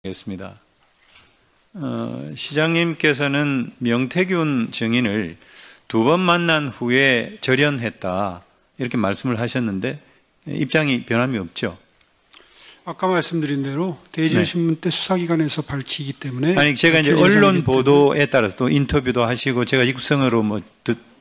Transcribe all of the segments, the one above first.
겠습니다. 시장님께서는 명태균 증인을 2번 만난 후에 절연했다 이렇게 말씀을 하셨는데 입장이 변함이 없죠? 아까 말씀드린 대로 대질신문 때 수사기관에서 밝히기 때문에 아니 제가 이제 언론 보도에 따라서 또 인터뷰도 하시고 제가 육성으로 뭐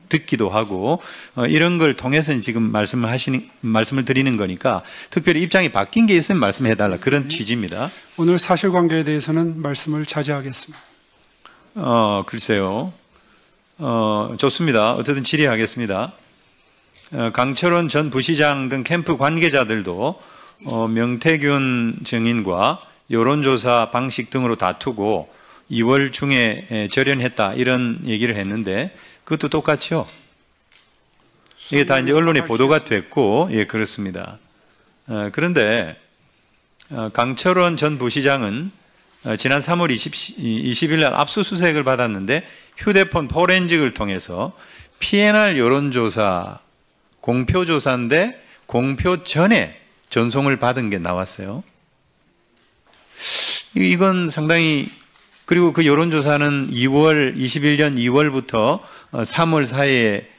듣기도 하고 이런 걸 통해서 지금 말씀을 드리는 거니까 특별히 입장이 바뀐 게 있으면 말씀해 달라 그런 취지입니다. 오늘 사실관계에 대해서는 말씀을 자제하겠습니다. 글쎄요. 좋습니다. 어쨌든 질의하겠습니다. 강철원 전 부시장 등 캠프 관계자들도 명태균 증인과 여론조사 방식 등으로 다투고 2월 중에 절연했다 이런 얘기를 했는데 그것도 똑같죠? 이게 다 이제 언론에 보도가 됐고, 예, 그렇습니다. 그런데 강철원 전 부시장은 지난 3월 20일 날 압수수색을 받았는데 휴대폰 포렌식을 통해서 PNR 여론조사 공표조사인데 공표 전에 전송을 받은 게 나왔어요. 이건 상당히 그리고 그 여론조사는 21년 2월부터 3월 사이에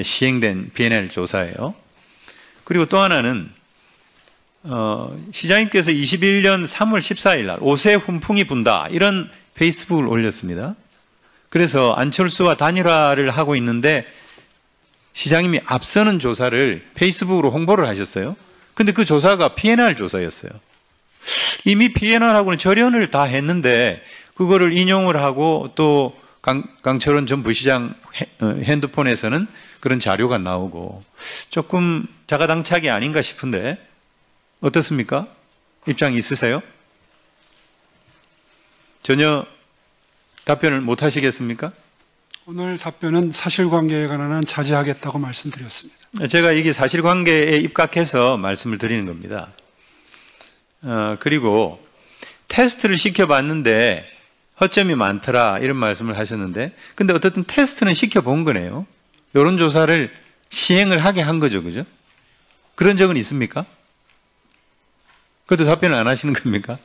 시행된 PNR 조사예요. 그리고 또 하나는 시장님께서 21년 3월 14일 날 옷에 훈풍이 분다 이런 페이스북을 올렸습니다. 그래서 안철수와 단일화를 하고 있는데 시장님이 앞서는 조사를 페이스북으로 홍보를 하셨어요. 근데 그 조사가 PNR 조사였어요. 이미 PNR하고는 절연을 다 했는데 그거를 인용을 하고 또 강철원 전 부시장 핸드폰에서는 그런 자료가 나오고 조금 자가당착이 아닌가 싶은데 어떻습니까? 입장이 있으세요? 전혀 답변을 못 하시겠습니까? 오늘 답변은 사실관계에 관한 한 자제하겠다고 말씀드렸습니다. 제가 이게 사실관계에 입각해서 말씀을 드리는 겁니다. 그리고 테스트를 시켜봤는데 허점이 많더라 이런 말씀을 하셨는데 근데 어쨌든 테스트는 시켜본 거네요. 여론조사를 시행을 하게 한 거죠. 그죠? 그런 적은 있습니까? 그것도 답변을 안 하시는 겁니까?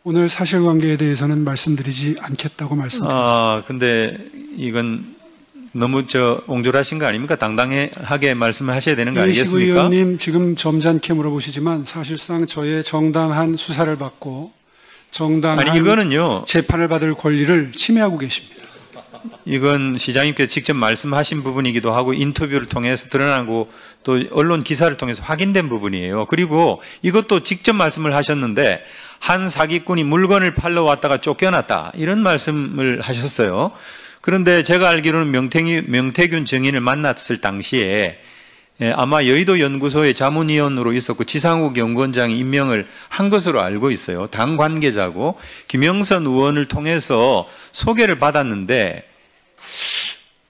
오늘 사실관계에 대해서는 말씀드리지 않겠다고 말씀드렸습니다. 근데 이건 너무 옹졸하신 거 아닙니까? 당당하게 말씀을 하셔야 되는 거 아니겠습니까? 이해식 의원님 지금 점잖게 물어보시지만 사실상 저의 정당한 수사를 받고 정당한 이거는요, 재판을 받을 권리를 침해하고 계십니다. 이건 시장님께서 직접 말씀하신 부분이기도 하고 인터뷰를 통해서 드러나고 또 언론 기사를 통해서 확인된 부분이에요. 그리고 이것도 직접 말씀을 하셨는데 한 사기꾼이 물건을 팔러 왔다가 쫓겨났다 이런 말씀을 하셨어요. 그런데 제가 알기로는 명태균 증인을 만났을 당시에 아마 여의도 연구소의 자문위원으로 있었고 지상욱 연구원장이 임명을 한 것으로 알고 있어요. 당 관계자고 김영선 의원을 통해서 소개를 받았는데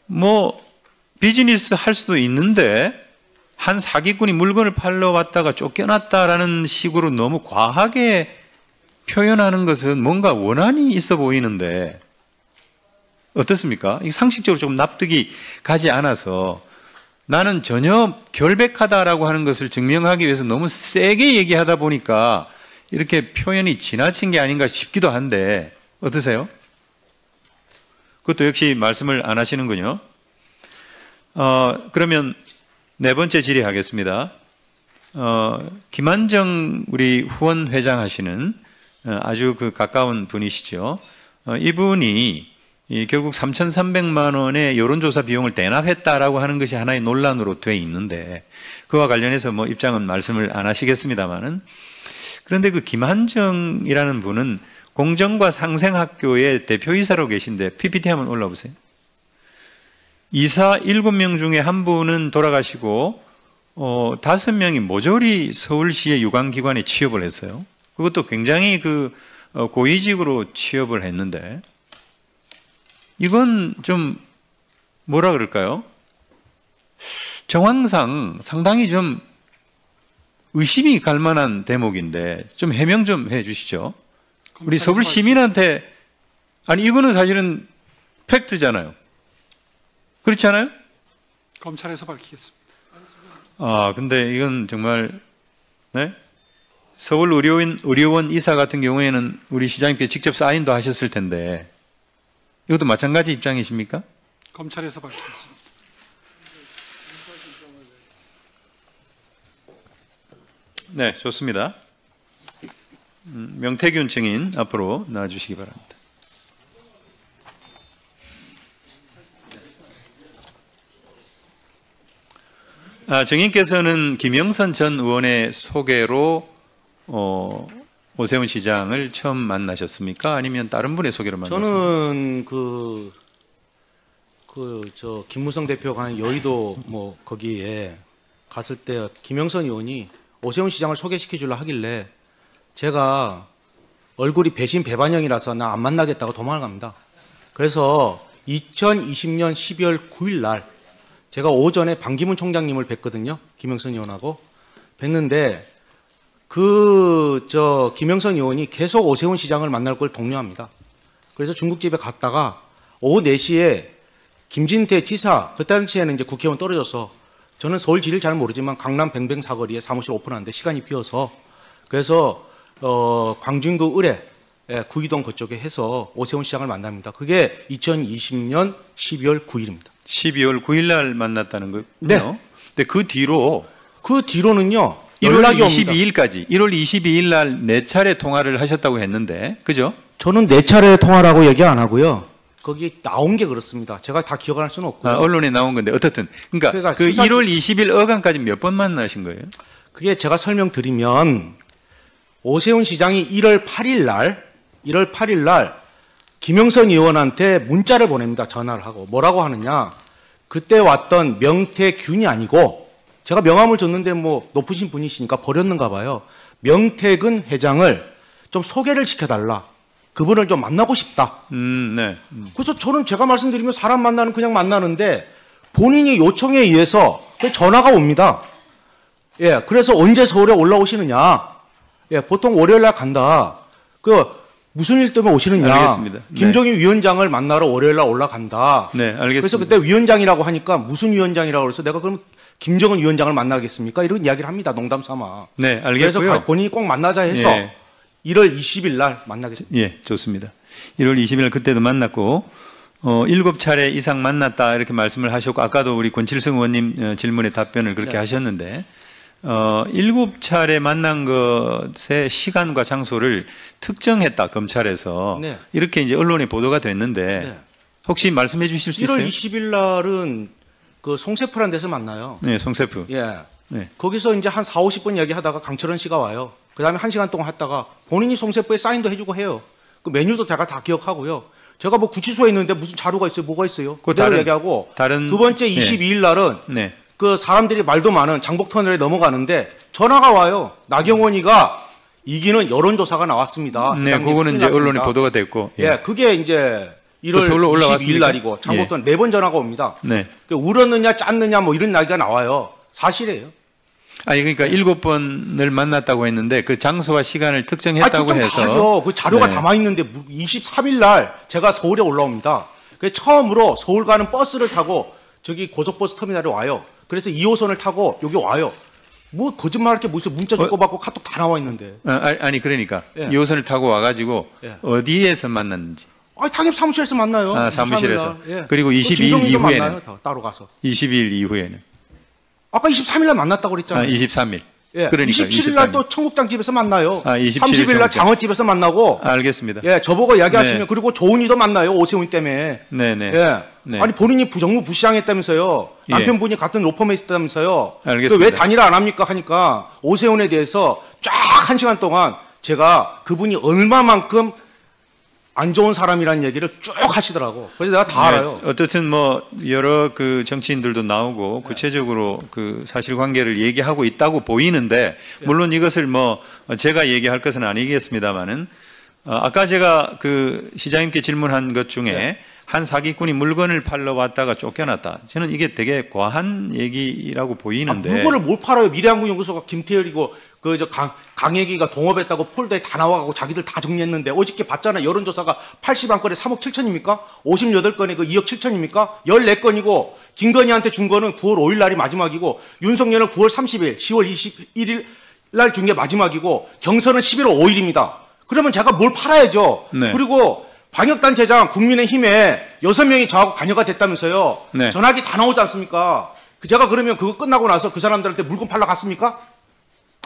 뭐 비즈니스 할 수도 있는데 한 사기꾼이 물건을 팔러 왔다가 쫓겨났다라는 식으로 너무 과하게 표현하는 것은 뭔가 원한이 있어 보이는데 어떻습니까? 이 상식적으로 조금 납득이 가지 않아서 나는 전혀 결백하다라고 하는 것을 증명하기 위해서 너무 세게 얘기하다 보니까 이렇게 표현이 지나친 게 아닌가 싶기도 한데 어떠세요? 그것도 역시 말씀을 안 하시는군요. 그러면 네 번째 질의하겠습니다. 김한정 우리 후원 회장 하시는 아주 그 가까운 분이시죠. 이분이 결국 3,300만 원의 여론조사 비용을 대납했다라고 하는 것이 하나의 논란으로 돼 있는데 그와 관련해서 뭐 입장은 말씀을 안 하시겠습니다만은 그런데 그 김한정이라는 분은 공정과 상생학교의 대표이사로 계신데 PPT 한번 올라보세요. 이사 7명 중에 한 분은 돌아가시고 5명이 모조리 서울시의 유관기관에 취업을 했어요. 그것도 굉장히 그 고위직으로 취업을 했는데 이건 좀 뭐라 그럴까요? 정황상 상당히 좀 의심이 갈 만한 대목인데 좀 해명 좀 해 주시죠. 우리 서울 시민한테 아니 이거는 사실은 팩트잖아요. 그렇지 않아요? 검찰에서 밝히겠습니다. 근데 이건 정말 네? 서울 의료원 이사 같은 경우에는 우리 시장님께 직접 사인도 하셨을 텐데 이것도 마찬가지 입장이십니까? 검찰에서 밝혔습니다. 네, 좋습니다. 명태균 증인 앞으로 나와주시기 바랍니다. 증인께서는 김영선 전 의원의 소개로 오세훈 시장을 처음 만나셨습니까? 아니면 다른 분의 소개로 만나셨습니까? 저는 김무성 대표가 한 여의도 뭐 거기에 갔을 때 김영선 의원이 오세훈 시장을 소개시켜 주려 하길래 제가 얼굴이 배신 배반형이라서 나 안 만나겠다고 도망을 갑니다. 그래서 2020년 12월 9일 날 제가 오전에 반기문 총장님을 뵀거든요. 김영선 의원하고 뵀는데 김영선 의원이 계속 오세훈 시장을 만날 걸 독려합니다. 그래서 중국집에 갔다가 오후 4시에 김진태 지사, 그 당시에는 이제 국회의원 떨어져서 저는 서울 지리를 잘 모르지만 강남 뱅뱅 사거리에 사무실 오픈하는데 시간이 비어서 그래서 광진구 의뢰 구이동 그쪽에 해서 오세훈 시장을 만납니다. 그게 2020년 12월 9일입니다. 12월 9일 날 만났다는 거군요. 네. 근데 그 뒤로는요. 1월 연락이 22일까지 1월 22일 날 4차례 통화를 하셨다고 했는데 그죠? 저는 4차례 통화라고 얘기 안 하고요. 거기 나온 게 그렇습니다. 제가 다 기억할 수는 없고요. 언론에 나온 건데 어떻든 그러니까 그 1월 20일 어간까지 몇 번 만나신 거예요? 그게 제가 설명드리면 오세훈 시장이 1월 8일 날 김영선 의원한테 문자를 보냅니다. 전화를 하고 뭐라고 하느냐? 그때 왔던 명태균이 아니고 제가 명함을 줬는데 뭐 높으신 분이시니까 버렸는가 봐요. 명태근 회장을 좀 소개를 시켜달라. 그분을 좀 만나고 싶다. 네. 그래서 저는 제가 말씀드리면 사람 만나는 그냥 만나는데 본인이 요청에 의해서 전화가 옵니다. 예, 그래서 언제 서울에 올라오시느냐? 예, 보통 월요일 날 간다. 무슨 일 때문에 오시느냐? 알겠습니다. 김종인 위원장을 만나러 월요일 날 올라간다. 네, 알겠습니다. 그래서 그때 위원장이라고 하니까 무슨 위원장이라고 그래서 내가 그럼 김정은 위원장을 만나겠습니까? 이런 이야기를 합니다. 농담 삼아. 네, 알겠고요. 그래서 본인이 꼭 만나자 해서 예. 1월 20일 날 만나겠습니다. 예, 좋습니다. 1월 20일 그때도 만났고 7차례 이상 만났다 이렇게 말씀을 하셨고 아까도 우리 권칠성 의원님 질문에 답변을 그렇게 네. 하셨는데 7차례 만난 것의 시간과 장소를 특정했다 검찰에서 네. 이렇게 이제 언론에 보도가 됐는데 네. 혹시 말씀해 주실 수 있어요? 1월 20일 날은 그 송세프란 데서 만나요. 네, 송세프. 예. 네. 거기서 이제 한 4, 50분 얘기하다가 강철원 씨가 와요. 그 다음에 1시간 동안 했다가 본인이 송세프에 사인도 해주고 해요. 그 메뉴도 제가 다 기억하고요. 제가 뭐 구치소에 있는데 무슨 자료가 있어요? 뭐가 있어요? 그대로 얘기하고 두 번째 22일 날은 네. 그 사람들이 말도 많은 장복터널에 넘어가는데 전화가 와요. 나경원이가 이기는 여론조사가 나왔습니다. 네, 그거는 이제 언론에 보도가 됐고. 예, 그게 이제 1월 서울로 22일 올라왔습니까? 날이고 장복터널 4번 전화가 옵니다. 네. 울었느냐 짰느냐 뭐 이런 이야기가 나와요. 사실이에요. 아니 그러니까 7번을 만났다고 했는데 그 장소와 시간을 특정했다고 해서 하죠. 그 자료가 네. 담아 있는데 23일 날 제가 서울에 올라옵니다. 그 처음으로 서울 가는 버스를 타고 저기 고속버스 터미널에 와요. 그래서 2호선을 타고 여기 와요. 뭐 거짓말할 게 무슨 문자 주고받고 카톡 다 나와 있는데. 아니 그러니까 예. 2호선을 타고 와가지고 예. 어디에서 만났는지. 당연히 사무실에서 만나요. 아, 사무실에서. 23일 날. 예. 그리고 22일 김종인도 이후에는 만나요, 따로 가서. 20일 이후에는 아까 23일 날 만났다고 그랬잖아요. 23일. 예. 그러니까 27일 날 또 청국장 집에서 만나요. 27일 30일 날 청국장. 장어집에서 만나고. 알겠습니다. 예, 저보고 이야기하시면 네. 그리고 조은이도 만나요. 오세훈 때문에. 네네. 예. 네. 아니 본인이 정무 부시장했다면서요. 예. 남편분이 같은 로펌에 있었다면서요. 알겠습니다. 왜 단일화 안 합니까 하니까 오세훈에 대해서 쫙 1시간 동안 제가 그분이 얼마만큼 안 좋은 사람이라는 얘기를 쭉 하시더라고. 그래서 내가 다 알아요. 어떻든 뭐 여러 그 정치인들도 나오고 구체적으로 그 사실관계를 얘기하고 있다고 보이는데 물론 이것을 뭐 제가 얘기할 것은 아니겠습니다만은 아까 제가 그 시장님께 질문한 것 중에 한 사기꾼이 물건을 팔러 왔다가 쫓겨났다. 저는 이게 되게 과한 얘기라고 보이는데. 물건을 못 팔아요. 미래한국연구소가 김태열이고 강혜기가 동업했다고 폴더에 다 나와가고 자기들 다 정리했는데 어저께 봤잖아요. 여론조사가 81건에 3억 7천입니까? 58건에 그 2억 7천입니까? 14건이고 김건희한테 준 거는 9월 5일 날이 마지막이고 윤석열은 9월 30일, 10월 21일 날 준 게 마지막이고 경선은 11월 5일입니다. 그러면 제가 뭘 팔아야죠. 네. 그리고 광역단체장 국민의힘에 6명이 저하고 관여가 됐다면서요. 네. 전화기 다 나오지 않습니까? 제가 그러면 그거 끝나고 나서 그 사람들한테 물건 팔러 갔습니까?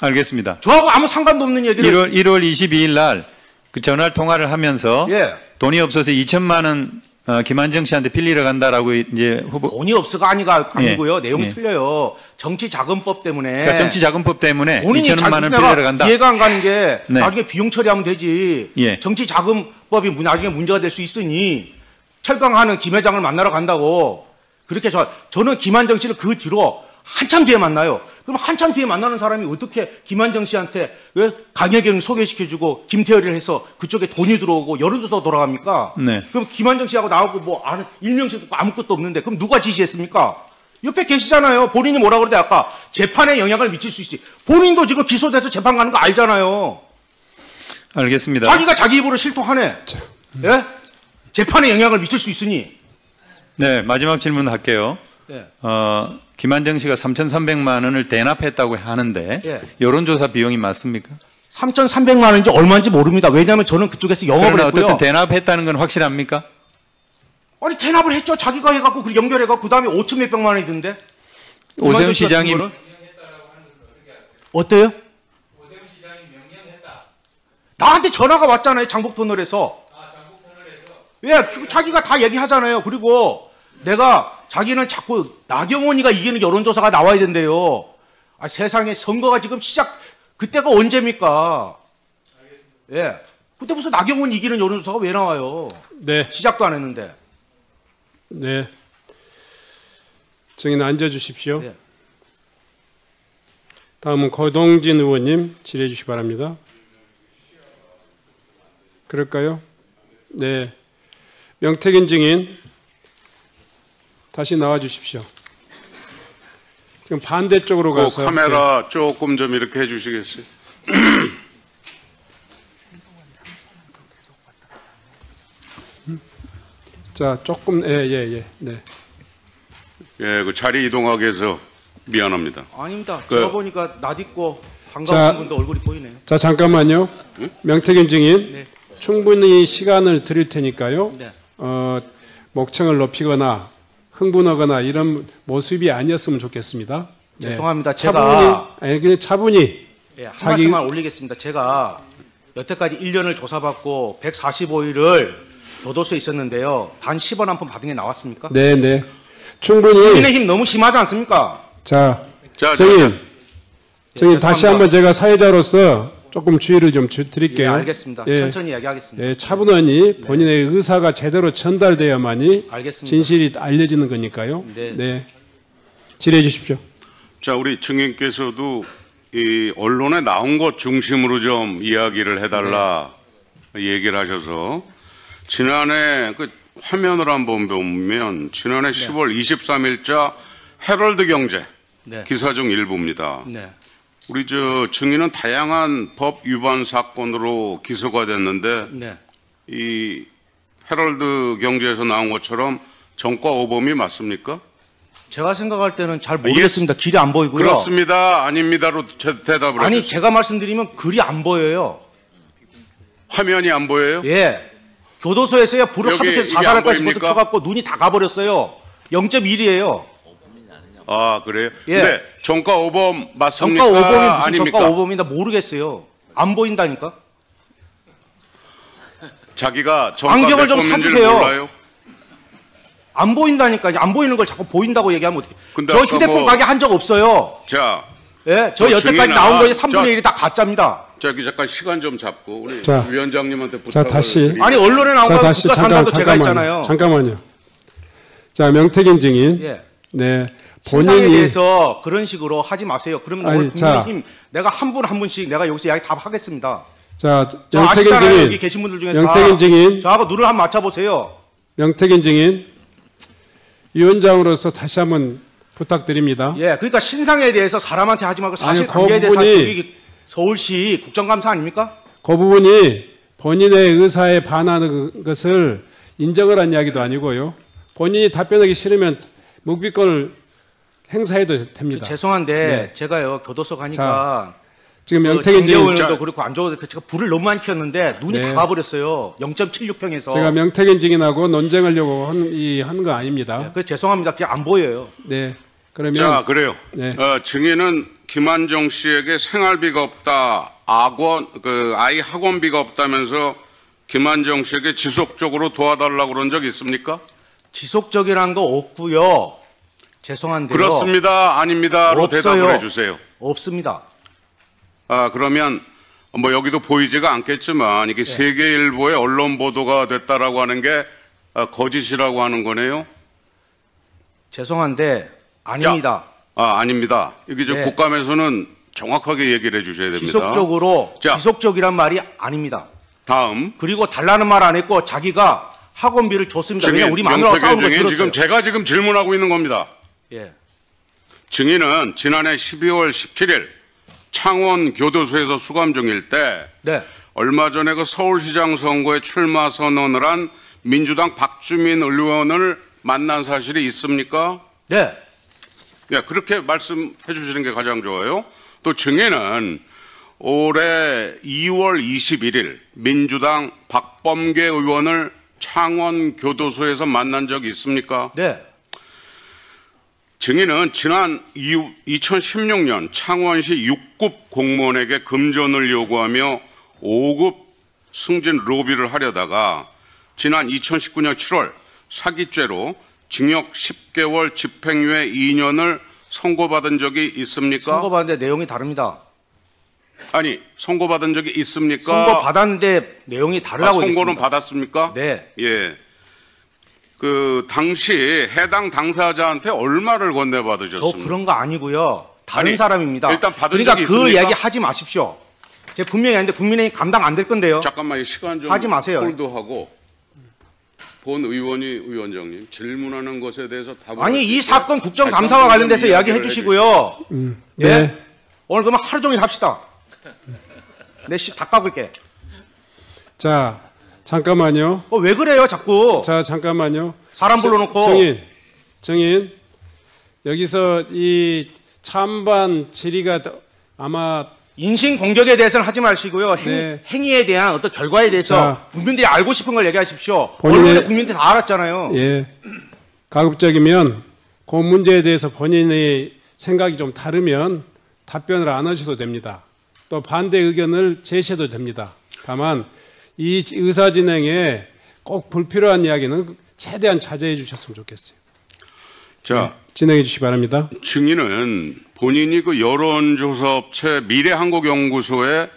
알겠습니다. 저하고 아무 상관도 없는 얘기를 1월 22일 날 그 전화 통화를 하면서 예. 돈이 없어서 2천만 원 김한정 씨한테 빌리러 간다라고 이제 후보 돈이 없어가 아니고요. 예. 내용이 예. 틀려요. 정치자금법 때문에. 그러니까 정치자금법 때문에 본인이 2천만 원 잘 빌리러 간다. 이해가 안 가는 게 네. 나중에 비용 처리하면 되지. 예. 정치자금법이 나중에 문제가 될 수 있으니 철강하는 김 회장을 만나러 간다고 그렇게 저는 김한정 씨를 그 뒤로 한참 뒤에 만나요. 그럼 한참 뒤에 만나는 사람이 어떻게 김한정 씨한테 왜 강혜경을 소개시켜주고 김태열을 해서 그쪽에 돈이 들어오고 여론조사 돌아갑니까? 네. 그럼 김한정 씨하고 나하고 뭐 아는 일명씩 아무것도 없는데 그럼 누가 지시했습니까? 옆에 계시잖아요. 본인이 뭐라 그러대 아까 재판에 영향을 미칠 수 있지. 본인도 지금 기소돼서 재판 가는 거 알잖아요. 알겠습니다. 자기가 자기 입으로 실토하네. 예? 재판에 영향을 미칠 수 있으니. 네, 마지막 질문 할게요. 예. 김한정 씨가 3,300만 원을 대납했다고 하는데 예. 여론조사 비용이 맞습니까? 3,300만 원인지 얼마인지 모릅니다. 왜냐하면 저는 그쪽에서 영업을 그러나 했고요. 어쨌든 대납했다는 건 확실합니까? 아니 대납을 했죠. 자기가 해갖고 그 연결해갖고 그 다음에 5천 몇백만 원이 든데. 오세훈 시장이 어때요? 오세훈 시장이 명령했다. 나한테 전화가 왔잖아요. 장복터널에서. 예, 자기가 다 얘기하잖아요. 그리고 내가 자기는 자꾸 나경원이가 이기는 여론조사가 나와야 된대요. 아, 세상에 선거가 지금 그때가 언제입니까? 예. 그때 무슨 나경원 이기는 여론조사가 왜 나와요? 네. 시작도 안 했는데. 네. 증인 앉아주십시오. 네. 다음은 거동진 의원님 질의해 주시기 바랍니다. 그럴까요? 네. 명태균 증인 다시 나와 주십시오. 지금 반대쪽으로 그 가서 카메라 조금 좀 이렇게 해주시겠어요? 자, 조금 네. 예, 그 자리 이동하게 해서 미안합니다. 아닙니다. 그- 제가 보니까 낯익고 자, 반가우신 분도 얼굴이 보이네요. 자, 잠깐만요. 명태균 증인 네. 충분히 시간을 드릴 테니까요. 네. 목청을 높이거나 흥분하거나 이런 모습이 아니었으면 좋겠습니다. 네. 죄송합니다. 그냥 차분히 예, 한 자기- 말씀만 올리겠습니다. 제가 여태까지 1년을 조사받고 145일을 교도소에 있었는데요. 단 10원 한 푼 받은 게 나왔습니까? 네. 충분히 국민의힘 너무 심하지 않습니까? 자, 자, 증인 죄송합니다. 다시 한번 제가 사회자로서 조금 주의를 좀 예, 드릴게요. 알겠습니다. 예. 천천히 이야기하겠습니다. 예, 차분하니 본인의 의사가 제대로 전달돼야만이 알겠습니다. 진실이 알려지는 거니까요. 네. 질의해 주십시오. 자, 우리 증인께서도 이 언론에 나온 것 중심으로 좀 이야기를 해달라 얘기를 하셔서 지난해 그 화면을 한번 보면 지난해 10월 23일자 헤럴드 경제 네. 기사 중 일부입니다. 네. 우리 증인은 다양한 법 위반 사건으로 기소가 됐는데 네. 이 헤럴드 경제에서 나온 것처럼 정과 오범이 맞습니까? 제가 생각할 때는 잘 모르겠습니다. 길이 안 보이고요. 그렇습니다. 아닙니다로 대답을 아니, 해주세요. 제가 말씀드리면 글이 안 보여요. 화면이 안 보여요? 예. 교도소에서야 불을 여기 하도 켜서 이게 자살할까 안 싶어서 보입니까? 켜갖고 눈이 다 가버렸어요. 0.1이에요. 아, 그래요? 예. 네. 정과 오범 맞습니까? 정가 5범이 무슨 아닙니까? 정가 5범이다 모르겠어요. 안 보인다니까. 자기가 정가 안경을 좀 몇 범인지를 사주세요. 몰라요? 안 보인다니까. 안 보이는 걸 자꾸 보인다고 얘기하면 어떡해. 근데 저 아까 휴대폰 뭐- 가게 한 적 없어요. 자, 예? 저 저 여태까지 증인아, 나온 거에 3분의 저- 1이 다 가짜입니다. 저기 잠깐 시간 좀 잡고 우리 자, 위원장님한테 자, 부탁을 다시. 드리겠습니다. 아니 언론에 나온 자, 거 다시 국가 산다도 제가 있잖아요. 잠깐만요. 자, 명태균 증인. 예. 네. 신상에 본인이 대해서 그런 식으로 하지 마세요. 그러면 아니, 오늘 국민의힘 내가 한 분 한 분씩 내가 여기서 이야기 다 하겠습니다. 자, 저 명태균 아시잖아요. 여기 증인. 계신 분들 중에서 명태균 증인. 저하고 눈을 한번 맞춰보세요. 명태균 증인. 위원장으로서 다시 한번 부탁드립니다. 예, 그러니까 신상에 대해서 사람한테 하지 말고 사실 아니, 그 관계에 대해서 부분이- 여기 서울시 국정감사 아닙니까? 그 부분이 본인의 의사에 반하는 것을 인정을 한 이야기도 아니고요. 본인이 답변하기 싫으면 묵비권을 행사해도 됩니다. 죄송한데 네. 제가요 교도소 가니까 지금 명태균 증인 장재원도 그렇고 안정호도 제가 불을 너무 많이 켰는데 눈이 네. 다 가버렸어요. 0.76평에서. 제가 명태균 증인하고 논쟁하려고 한 거 아닙니다. 그래서 죄송합니다. 그냥 안 보여요. 네. 그러면 자, 그래요. 네. 증인은 김한정 씨에게 생활비가 없다, 아이 학원비가 없다면서 김한정 씨에게 지속적으로 도와달라고 그런 적 있습니까? 지속적이라는 거 없고요. 죄송한데요. 그렇습니다, 아닙니다로 없어요. 대답을 해주세요. 없습니다. 그러면 뭐 여기도 보이지가 않겠지만 이게 세계일보의 언론 보도가 됐다라고 하는 게 거짓이라고 하는 거네요. 죄송한데 아닙니다. 아닙니다. 이게 저 네. 국감에서는 정확하게 얘기를 해주셔야 됩니다. 지속적으로 지속적이란 말이 아닙니다. 다음. 그리고 달라는 말 안 했고 자기가 학원비를 줬습니다. 왜냐 우리 마누라하고 싸우는 거 들었어요. 제가 지금 질문하고 있는 겁니다. 예. 증인은 지난해 12월 17일 창원 교도소에서 수감 중일 때 네. 얼마 전에 그 서울시장 선거에 출마 선언을 한 민주당 박주민 의원을 만난 사실이 있습니까? 네. 예, 그렇게 말씀해 주시는 게 가장 좋아요. 또 증인은 올해 2월 21일 민주당 박범계 의원을 창원 교도소에서 만난 적이 있습니까? 네. 증인은 지난 2016년 창원시 6급 공무원에게 금전을 요구하며 5급 승진 로비를 하려다가 지난 2019년 7월 사기죄로 징역 10개월 집행유예 2년을 선고받은 적이 있습니까? 선고받았는데 내용이 다릅니다. 아니, 선고받은 적이 있습니까? 선고받았는데 내용이 다르다고 선고는 했습니다. 받았습니까? 네. 예. 그 당시 해당 당사자한테 얼마를 건네받으셨습니까? 저 그런 거 아니고요. 다른 아니, 사람입니다. 일단 받은 그러니까 적이 그 있습니까? 이야기 하지 마십시오. 제가 분명히 했는데 국민의힘 감당 안 될 건데요. 잠깐만 시간 좀 하지 마세요. 홀드하고 본 위원장님 질문하는 것에 대해서 답을 아니 할수 이 있도록 사건 국정감사와 다시 관련돼서 한번 이야기해 이야기를 주시고요. 네. 예? 오늘 그러면 하루 종일 합시다. 내 씨 다 깎을게. 자, 잠깐만요. 왜 그래요 자꾸. 자, 잠깐만요. 사람 불러놓고. 증인. 여기서 이 찬반 질의가 아마 인신 공격에 대해서는 하지 마시고요. 네. 행위에 대한 어떤 결과에 대해서 자. 국민들이 알고 싶은 걸 얘기하십시오. 본인의- 언론에 국민들이 다 알았잖아요. 예. 가급적이면 그 문제에 대해서 본인의 생각이 좀 다르면 답변을 안 하셔도 됩니다. 또 반대 의견을 제시해도 됩니다. 다만 이 의사 진행에 꼭 불필요한 이야기는 최대한 자제해 주셨으면 좋겠어요. 자, 진행해 주시기 바랍니다. 증인은 본인이 그 여론조사 업체 미래한국연구소의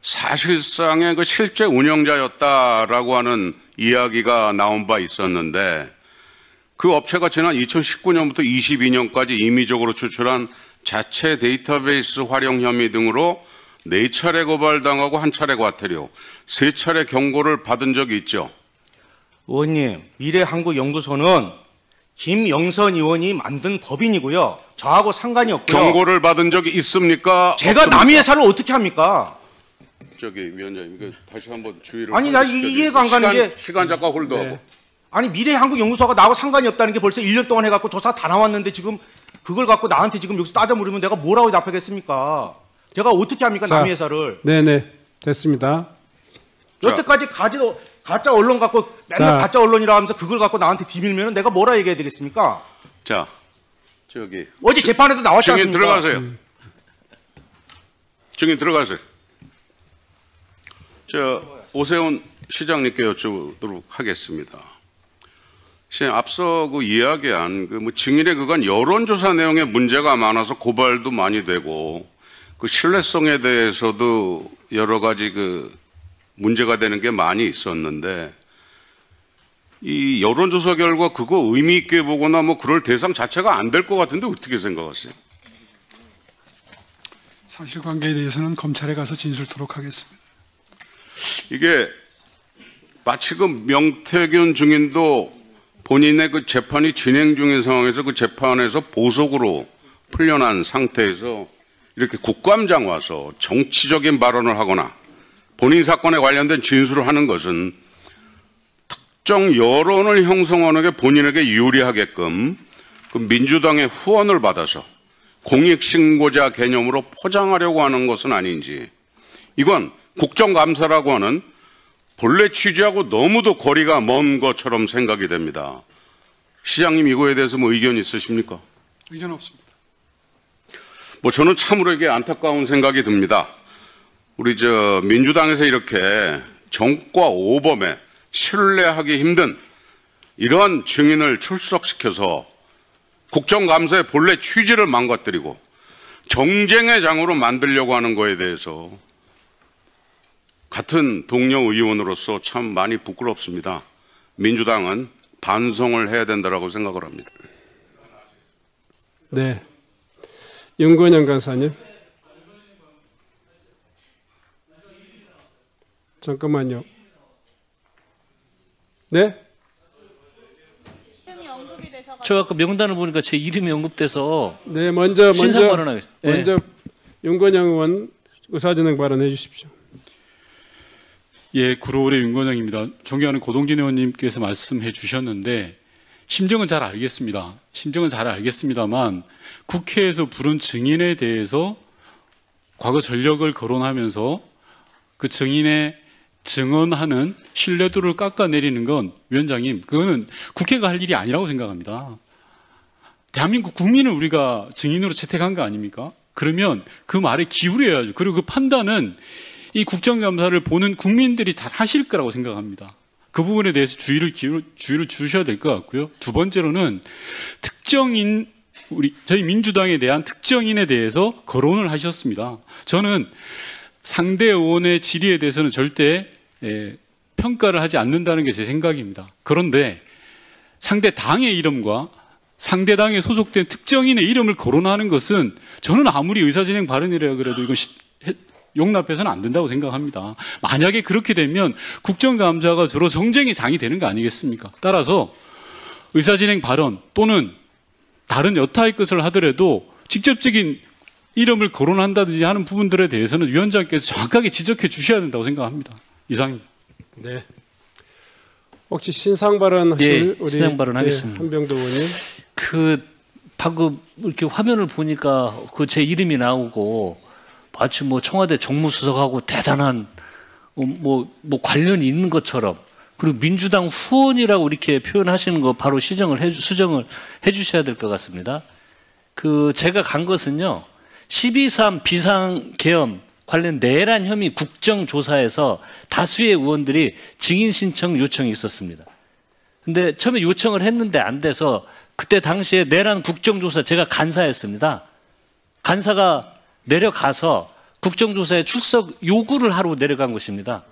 사실상의 그 실제 운영자였다라고 하는 이야기가 나온 바 있었는데 그 업체가 지난 2019년부터 22년까지 임의적으로 추출한 자체 데이터베이스 활용 혐의 등으로 4차례 고발당하고 1차례 과태료, 3차례 경고를 받은 적이 있죠. 의원님, 미래한국연구소는 김영선 의원이 만든 법인이고요. 저하고 상관이 없고요. 경고를 받은 적이 있습니까? 제가 없습니까? 남의 회사를 어떻게 합니까? 저기 위원장님, 이거 다시 한번 주의를. 아니, 나 이해가 안 가는 게- 시간 잠깐 홀드하고. 네. 아니 미래한국연구소가 나하고 상관이 없다는 게 벌써 1년 동안 해갖고 조사 다 나왔는데 지금 그걸 갖고 나한테 지금 여기서 따져 물으면 내가 뭐라고 답하겠습니까? 제가 어떻게 합니까 자, 남의 회사를? 네네. 됐습니다. 여태까지 가짜 언론 갖고 맨날 자. 가짜 언론이라 하면서 그걸 갖고 나한테 뒤밀면 내가 뭐라 얘기해야 되겠습니까? 자, 저기 어제 재판에도 나왔지 증인 않습니까? 들어가세요. 증인 들어가세요. 저 오세훈 시장님께 여쭤보도록 하겠습니다. 앞서 그 이야기한 그 뭐 증인의 그간 여론조사 내용에 문제가 많아서 고발도 많이 되고 그 신뢰성에 대해서도 여러 가지 그 문제가 되는 게 많이 있었는데 이 여론조사 결과 그거 의미 있게 보거나 뭐 그럴 대상 자체가 안 될 것 같은데 어떻게 생각하세요? 사실관계에 대해서는 검찰에 가서 진술토록 하겠습니다. 이게 마치 그 명태균 증인도 본인의 그 재판이 진행 중인 상황에서 그 재판에서 보석으로 풀려난 상태에서 이렇게 국감장 와서 정치적인 발언을 하거나 본인 사건에 관련된 진술을 하는 것은 특정 여론을 형성하는 게 본인에게 유리하게끔 그 민주당의 후원을 받아서 공익신고자 개념으로 포장하려고 하는 것은 아닌지, 이건 국정감사라고 하는 본래 취지하고 너무도 거리가 먼 것처럼 생각이 됩니다. 시장님, 이거에 대해서 뭐 의견 있으십니까? 의견 없습니다. 뭐 저는 참으로 이게 안타까운 생각이 듭니다. 우리 민주당에서 이렇게 정과 오범에 신뢰하기 힘든 이러한 증인을 출석시켜서 국정감사의 본래 취지를 망가뜨리고 정쟁의 장으로 만들려고 하는 거에 대해서 같은 동료 의원으로서 참 많이 부끄럽습니다. 민주당은 반성을 해야 된다고 생각을 합니다. 네. 윤건영 간사님. 잠깐만요. 네? 저 아까 명단을 보니까 제 이름이 언급돼서 네, 먼저 발언하겠습니다. 먼저 윤건영 의원 의사진행 발언해 주십시오. 예, 구로울의 윤건영입니다. 존경하는 고동진 의원님께서 말씀해 주셨는데 심정은 잘 알겠습니다. 심정은 잘 알겠습니다만 국회에서 부른 증인에 대해서 과거 전력을 거론하면서 그 증인의 증언하는 신뢰도를 깎아내리는 건 위원장님, 그거는 국회가 할 일이 아니라고 생각합니다. 대한민국 국민을 우리가 증인으로 채택한 거 아닙니까? 그러면 그 말에 기울여야죠. 그리고 그 판단은 이 국정감사를 보는 국민들이 잘 하실 거라고 생각합니다. 그 부분에 대해서 주의를 주셔야 될 것 같고요. 두 번째로는 특정인, 저희 민주당에 대한 특정인에 대해서 거론을 하셨습니다. 저는 상대 의원의 질의에 대해서는 절대 평가를 하지 않는다는 게 제 생각입니다. 그런데 상대 당의 이름과 상대 당에 소속된 특정인의 이름을 거론하는 것은 저는 아무리 의사진행 발언이라 그래도 이건 용납해서는 안 된다고 생각합니다. 만약에 그렇게 되면 국정감사가 주로 정쟁의 장이 되는 거 아니겠습니까? 따라서 의사진행 발언 또는 다른 여타의 것을 하더라도 직접적인 이름을 거론한다든지 하는 부분들에 대해서는 위원장께서 정확하게 지적해 주셔야 된다고 생각합니다. 이상입니다. 네. 혹시 신상 발언하실 우리 신상 발언하겠습니다. 한병도 의원님. 방금 이렇게 화면을 보니까 제 이름이 나오고 마치 청와대 정무수석하고 대단한 관련이 있는 것처럼, 그리고 민주당 후원이라고 이렇게 표현하시는 거 바로 수정을 해주셔야 될 것 같습니다. 제가 간 것은요, 12.3 비상계엄 관련 내란 혐의 국정조사에서 다수의 의원들이 증인 신청 요청이 있었습니다. 근데 처음에 요청을 했는데 안 돼서 그때 당시에 내란 국정조사 제가 간사였습니다. 간사가 내려가서 국정조사에 출석 요구를 하러 내려간 것입니다.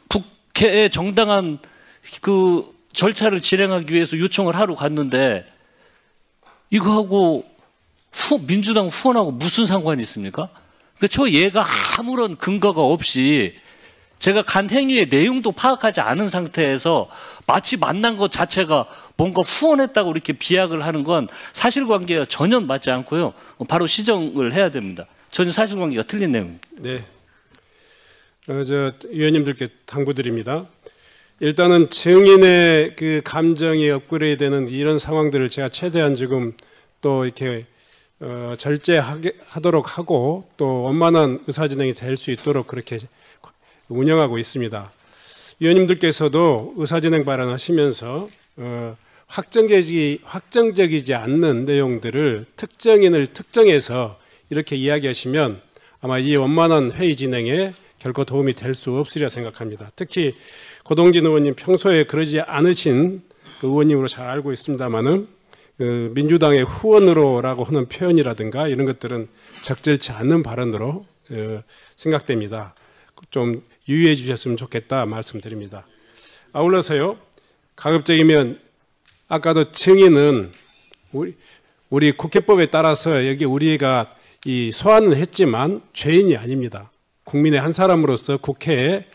국회의 정당한 절차를 진행하기 위해서 요청을 하러 갔는데 이거하고 민주당 후원하고 무슨 상관이 있습니까? 저 얘가 아무런 근거가 없이 제가 간 행위의 내용도 파악하지 않은 상태에서 마치 만난 것 자체가 뭔가 후원했다고 이렇게 비약을 하는 건 사실관계와 전혀 맞지 않고요. 바로 시정을 해야 됩니다. 전혀 사실관계가 틀린 내용입니다. 네. 위원님들께 당부드립니다. 일단은 증인의 감정이 업그레이드되는 이런 상황들을 제가 최대한 지금 또 이렇게 절제하도록 하고 또 원만한 의사진행이 될 수 있도록 그렇게 운영하고 있습니다. 위원님들께서도 의사진행 발언하시면서 확정적이지 않는 내용들을 특정인을 특정해서 이렇게 이야기하시면 아마 이 원만한 회의 진행에 결코 도움이 될 수 없으리라 생각합니다. 특히 고동진 의원님 평소에 그러지 않으신 의원님으로 잘 알고 있습니다만은 민주당의 후원으로라고 하는 표현이라든가 이런 것들은 적절치 않는 발언으로 생각됩니다. 좀 유의해 주셨으면 좋겠다 말씀드립니다. 아울러서요, 가급적이면 아까도 증인은 우리 국회법에 따라서 여기 우리가 소환은 했지만 죄인이 아닙니다. 국민의 한 사람으로서 국회에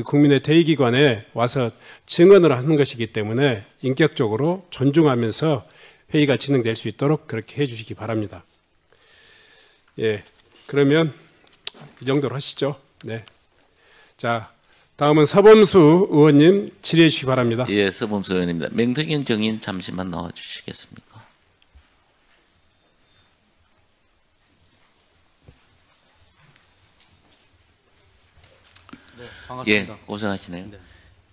국민의 대의기관에 와서 증언을 하는 것이기 때문에 인격적으로 존중하면서 회의가 진행될 수 있도록 그렇게 해주시기 바랍니다. 예, 그러면 이 정도로 하시죠. 네. 자, 다음은 서범수 의원님 질의해 주시기 바랍니다. 예, 서범수 의원입니다. 맹덕인 증인 잠시만 나와 주시겠습니까? 반갑습니다. 예, 고생하시네요. 네.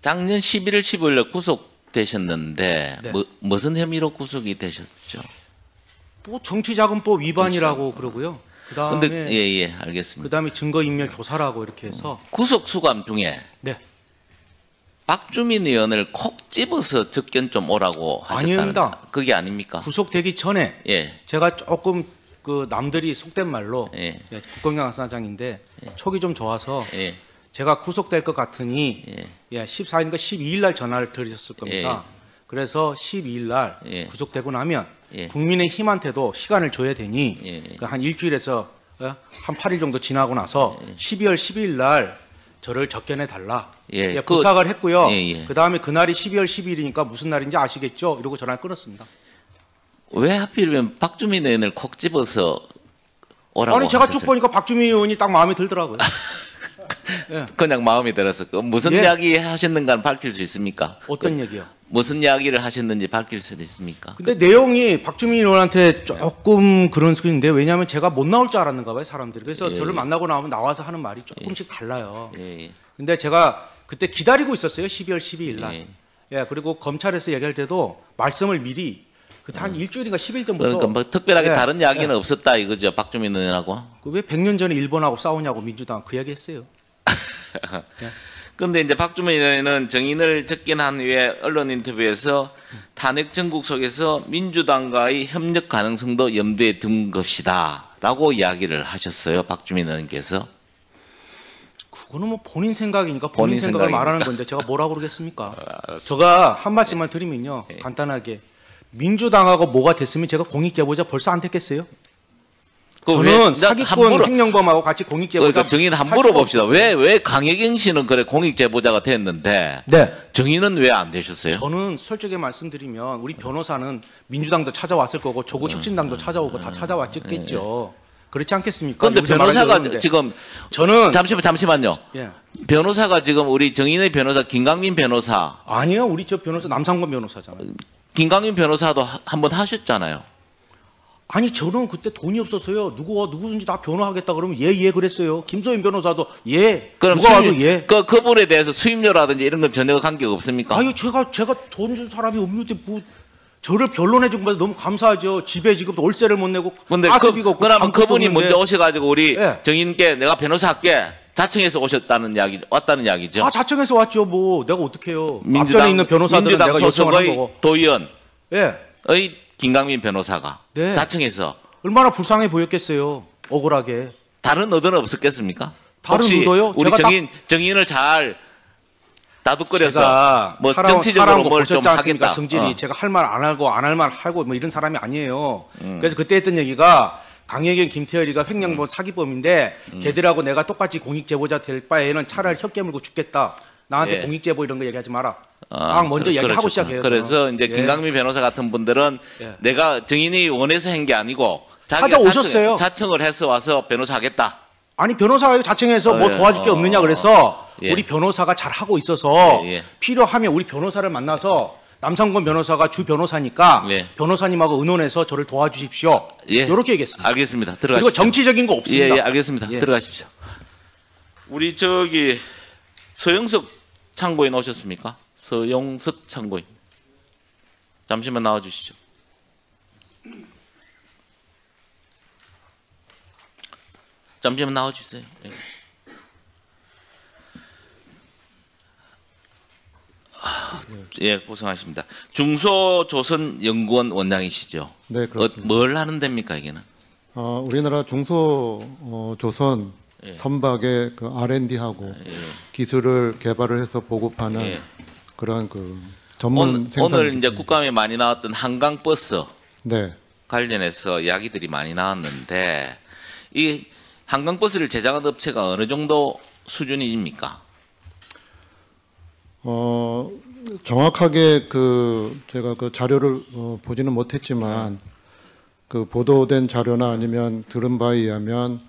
작년 11월 15일 구속되셨는데 네. 무슨 혐의로 구속이 되셨죠? 뭐 정치자금법 위반이라고 그러고요. 근데 그다음에 예, 알겠습니다. 그다음에 증거인멸 교사라고 이렇게 해서 구속 수감 중에 네. 박주민 의원을 콕 집어서 접견 좀 오라고 하셨다는 아닙니다. 그게 아닙니까? 구속되기 전에 예. 제가 조금 그 남들이 속된 말로 예. 국정감사장인데 촉이 좀 좋아서 예. 제가 구속될 것 같으니 예. 14일인가 12일 날 전화를 드렸을 겁니다. 그래서 12일 날 예. 구속되고 나면 예. 국민의힘한테도 시간을 줘야 되니 예. 그한 일주일에서 한 8일 정도 지나고 나서 12월 12일 날 저를 접견해 달라. 예. 예, 부탁을 했고요. 예. 그다음에 그날이 12월 12일이니까 무슨 날인지 아시겠죠? 이러고 전화를 끊었습니다. 왜 하필이면 박주민 의원을 콕 집어서 오라고 아니 제가 쭉 하셨어요? 보니까 박주민 의원이 딱 마음에 들더라고요. 그냥 마음에 들어서 무슨 예. 이야기 하셨는가는 밝힐 수 있습니까? 어떤 얘기요? 무슨 이야기를 하셨는지 밝힐 수 있습니까? 근데 내용이 박주민 의원한테 조금 그런 소리인데 왜냐하면 제가 못 나올 줄 알았는가 봐요 사람들이. 그래서 예. 저를 만나고 나오면 나와서 하는 말이 조금씩 달라요. 예. 근데 제가 그때 기다리고 있었어요. 12월 12일 날. 예. 예, 그리고 검찰에서 얘기할 때도 말씀을 미리 그때 한 일주일인가 10일 전부터 그러니까 뭐 특별하게 예, 다른 이야기는 예. 없었다 이거죠. 박주민 의원하고. 왜 100년 전에 일본하고 싸우냐고 민주당 그 이야기 했어요. 근데 이제 박주민 의원은 정인을 접견한 후에 언론 인터뷰에서 탄핵 정국 속에서 민주당과의 협력 가능성도 염두에 둔 것이다라고 이야기를 하셨어요. 박주민 의원께서. 그거는 뭐 본인 생각이니까 본인 본인 생각을 생각이니까. 말하는 건데 제가 뭐라고 그러겠습니까? 제가 한 말씀만 드리면요. 간단하게 민주당하고 뭐가 됐으면 제가 공익제보자 벌써 안 됐겠어요? 저는 사기꾼 횡령범하고 같이 공익제보자 그러니까 정인 할 함부로 수가 봅시다. 없었어요. 왜 강혜경 씨는 그래 공익 제보자가 됐는데 네. 정인은 왜 안 되셨어요? 저는 솔직히 말씀드리면 우리 변호사는 민주당도 찾아왔을 거고 조국 혁신당도 찾아오고 다 찾아왔겠죠. 그렇지 않겠습니까? 그런데 여기서 말하기 변호사가 어려운데. 지금 저는 잠시만요. 예. 변호사가 지금 우리 정인의 변호사 김강민 변호사, 아니요, 우리 저 변호사 남상권 변호사잖아요. 김강민 변호사도 한번 하셨잖아요. 아니 저는 그때 돈이 없어서요. 누구든지 다 변호하겠다 그러면 예 그랬어요. 김소연 변호사도 예. 그럼 누가 와도 예. 그분에 대해서 수임료라든지 이런 건 전혀 관계가 없습니까? 아유 제가 돈 준 사람이 없는데 뭐 저를 변론해 준 것에 너무 감사하죠. 집에 지금 월세를 못 내고 근데 가스비가 없고 그러면 아무것도 그분이 없는데 먼저 오셔가지고 우리 예. 정인께 내가 변호사 할게 자청해서 왔다는 이야기죠. 다 자청해서 왔죠. 뭐 내가 어떡해요. 민주당, 앞전에 있는 변호사들은 민주당 내가 요청을 한 소속의 거고. 도의원의 예. 김강민 변호사가 네. 자청해서 얼마나 불쌍해 보였겠어요. 억울하게. 다른 의도는 없었겠습니까? 다른 혹시 의도요? 우리 제가 정인을 잘 다독거려서 제가 뭐 살아온 정치적으로 거 뭘 좀 보셨지 않습니까? 하겠다. 성질이 제가 할 말 안 하고 안 할 말 하고 뭐 이런 사람이 아니에요. 그래서 그때 했던 얘기가 강혜경, 김태열이가 횡령범 사기범인데 걔들하고 내가 똑같이 공익제보자 될 바에는 차라리 혀 깨물고 죽겠다. 나한테 예. 공익제보 이런 거 얘기하지 마라. 딱 먼저 얘기하고 그렇죠. 시작해요. 그래서 저는. 이제 예. 김강민 변호사 같은 분들은 예. 내가 정인이 원해서 한 게 아니고 자기가 찾아오셨어요. 자청을 해서 와서 변호사 하겠다. 아니 변호사가 자청해서 뭐 예. 도와줄 게 없느냐 그래서 예. 우리 변호사가 잘 하고 있어서 예. 필요하면 우리 변호사를 만나서 남상권 변호사가 주 변호사니까 예. 변호사님하고 의논해서 저를 도와주십시오. 예. 이렇게 얘기했습니다. 알겠습니다. 들어가십시오. 그리고 정치적인 거 없습니다. 예, 알겠습니다. 예. 들어가십시오. 우리 저기 서영석 참고인 오셨습니까? 서영석 참고인. 잠시만 나와 주시죠. 잠시만 나와 주세요. 예. 예, 고생하십니다. 중소조선연구원 원장이시죠? 네, 그렇습니다. 뭘 하는 데입니까, 이게는? 우리나라 중소조선 예. 선박의 그 R&D하고 기술을 개발을 해서 보급하는 예. 그런 그 전문 생산. 오늘 이제 국감에 많이 나왔던 한강버스 네, 관련해서 이야기들이 많이 나왔는데 이 한강버스를 제작한 업체가 어느 정도 수준입니까? 정확하게 제가 그 자료를 보지는 못했지만 그 보도된 자료나 아니면 들은 바에 의하면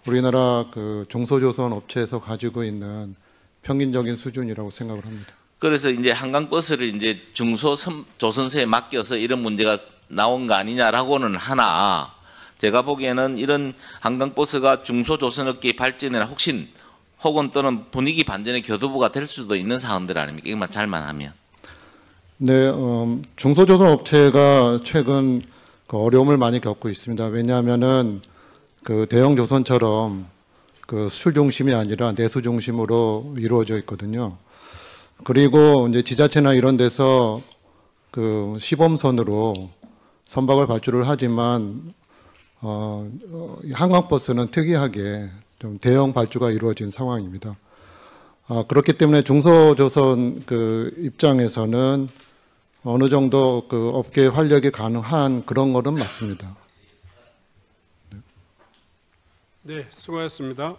우리나라 그 중소조선 업체에서 가지고 있는 평균적인 수준이라고 생각을 합니다. 그래서 이제 한강버스를 이제 중소조선사에 맡겨서 이런 문제가 나온 거 아니냐라고는 하나 제가 보기에는 이런 한강버스가 중소조선업계의 발전이나 혹은 또는 분위기 반전의 교두보가 될 수도 있는 사안들 아닙니까? 이것만 잘만 하면. 네, 중소조선 업체가 최근 그 어려움을 많이 겪고 있습니다. 왜냐하면은 그 대형 조선처럼 그 수출 중심이 아니라 내수 중심으로 이루어져 있거든요. 그리고 이제 지자체나 이런 데서 그 시범선으로 선박을 발주를 하지만 한강버스는 특이하게 좀 대형 발주가 이루어진 상황입니다. 그렇기 때문에 중소조선 그 입장에서는 어느 정도 그 업계 활력이 가능한 그런 거는 맞습니다. 네, 수고하셨습니다.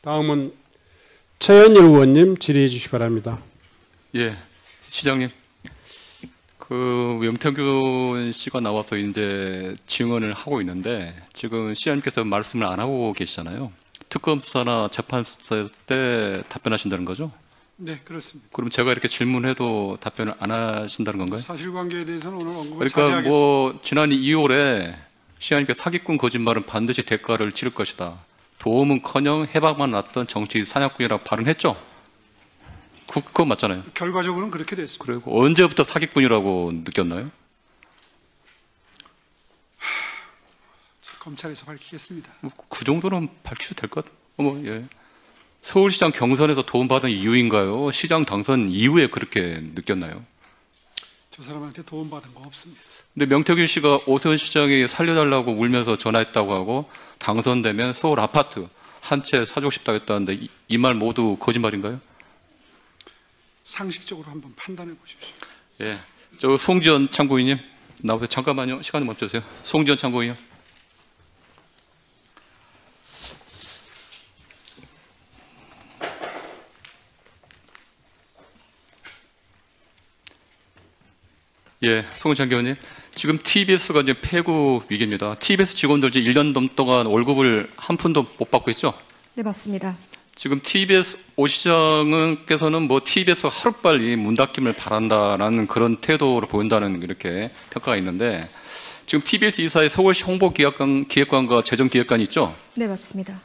다음은 최현일 의원님 질의해 주시기 바랍니다. 예, 시장님. 그 명태균 씨가 나와서 이제 증언을 하고 있는데 지금 시장님께서 말씀을 안 하고 계시잖아요. 특검 수사나 재판 수사 때 답변하신다는 거죠? 네, 그렇습니다. 그럼 제가 이렇게 질문해도 답변을 안 하신다는 건가요? 사실관계에 대해서는 오늘 언급을 그러니까 자제하겠습니다. 뭐 지난 2월에 시장님께서 사기꾼 거짓말은 반드시 대가를 치를 것이다. 도움은커녕 해방만 났던 정치 사냥꾼이라고 발언했죠? 그거 맞잖아요. 결과적으로는 그렇게 됐습니다. 그리고 언제부터 사기꾼이라고 느꼈나요? 검찰에서 밝히겠습니다. 그 정도는 밝히셔도 될 것 같아요. 예. 서울시장 경선에서 도움받은 이유인가요? 시장 당선 이후에 그렇게 느꼈나요? 저 사람한테 도움받은 거 없습니다. 근데 명태균 씨가 오세훈 시장이 살려달라고 울면서 전화했다고 하고 당선되면 서울 아파트 한 채 사주고 싶다고 했다는데 이 말 모두 거짓말인가요? 상식적으로 한번 판단해 보십시오. 예, 저 송지연 참고인님 나오세요. 잠깐만요. 시간 좀 멈춰주세요. 송지연 참고인요. 예, 송지연 의원님. 지금 TBS가 이제 폐구 위기입니다. TBS 직원들 이제 1년 넘동안 월급을 한 푼도 못 받고 있죠? 네, 맞습니다. 지금 TBS 오 시장께서는 뭐 TBS가 하루빨리 문 닫힘을 바란다라는 그런 태도를 보인다는 이렇게 평가가 있는데 지금 TBS 이사의 서울시 홍보기획관과 재정기획관이 있죠? 네, 맞습니다.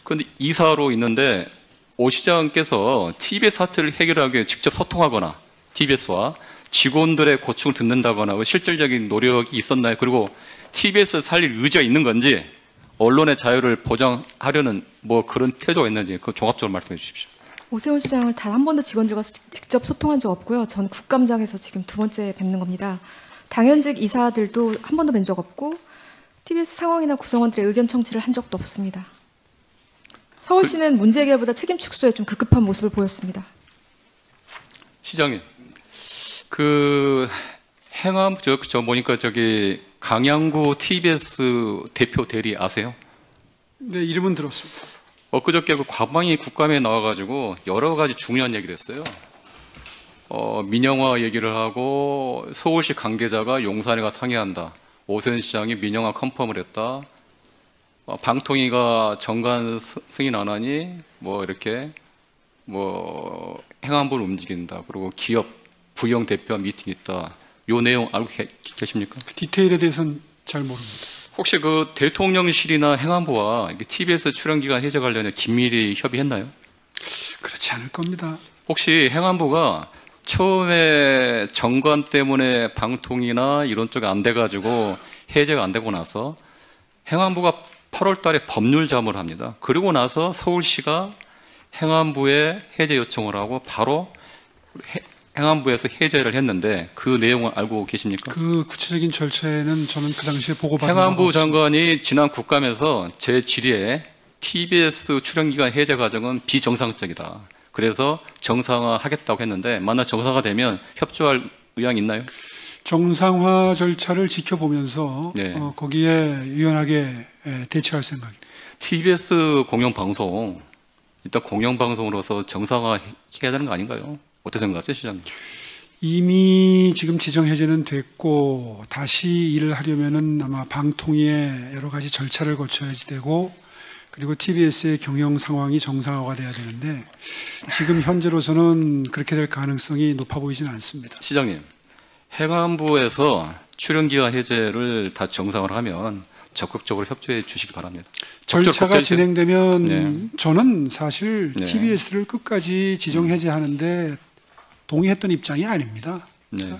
근데 이사로 있는데 오 시장께서 TBS 사태를 해결하기 위해 직접 소통하거나 TBS와 직원들의 고충을 듣는다거나 실질적인 노력이 있었나요? 그리고 TBS 살릴 의지가 있는 건지 언론의 자유를 보장하려는 뭐 그런 태도가 있는지 그 종합적으로 말씀해 주십시오. 오세훈 시장을 단 한 번도 직원들과 직접 소통한 적 없고요. 전 국감장에서 지금 두 번째 뵙는 겁니다. 당연직 이사들도 한 번도 뵌 적 없고 TBS 상황이나 구성원들의 의견 청취를 한 적도 없습니다. 서울시는 문제 해결보다 책임 축소에 좀 급급한 모습을 보였습니다. 시장님, 그 행암 저 보니까 저기 강양구 TBS 대표 대리 아세요? 네, 이름은 들었습니다. 엊그저께 그 과방위 국감에 나와가지고 여러 가지 중요한 얘기를 했어요. 민영화 얘기를 하고 서울시 관계자가 용산에 가 상의한다. 오세훈 시장이 민영화 컨펌을 했다. 방통위가 정관 승인 안 하니 뭐 이렇게 뭐 행안부를 움직인다. 그리고 기업 부영 대표와 미팅 있다. 요 내용 알고 계십니까? 그 디테일에 대해서는 잘 모릅니다. 혹시 그 대통령실이나 행안부와 TBS 출연기간 해제 관련해 긴밀히 협의했나요? 그렇지 않을 겁니다. 혹시 행안부가 처음에 정관 때문에 방통이나 이런 쪽이 안 돼가지고 해제가 안 되고 나서 행안부가 8월 달에 법률 자문을 합니다. 그리고 나서 서울시가 행안부에 해제 요청을 하고 바로 행안부에서 해제를 했는데 그 내용을 알고 계십니까? 그 구체적인 절차에는 저는 그 당시에 보고받은 행안부 장관이 지난 국감에서 제 질의에 TBS 출연기간 해제 과정은 비정상적이다. 그래서 정상화하겠다고 했는데 만약 정상화되면 협조할 의향이 있나요? 정상화 절차를 지켜보면서 네. 거기에 유연하게 대처할 생각입니다. TBS 공영방송 일단 공영방송으로서 정상화해야 되는 거 아닌가요? 어떻게 생각하세요, 시장님? 이미 지금 지정 해제는 됐고 다시 일을 하려면은 아마 방통위의 여러 가지 절차를 거쳐야지 되고 그리고 TBS의 경영 상황이 정상화가 돼야 되는데 지금 현재로서는 그렇게 될 가능성이 높아 보이지는 않습니다. 시장님, 행안부에서 출연기간 해제를 다 정상을 하면 적극적으로 협조해 주시기 바랍니다. 절차가 진행되면 네. 저는 사실 네. TBS를 끝까지 지정 해제하는데 동의했던 입장이 아닙니다. 네.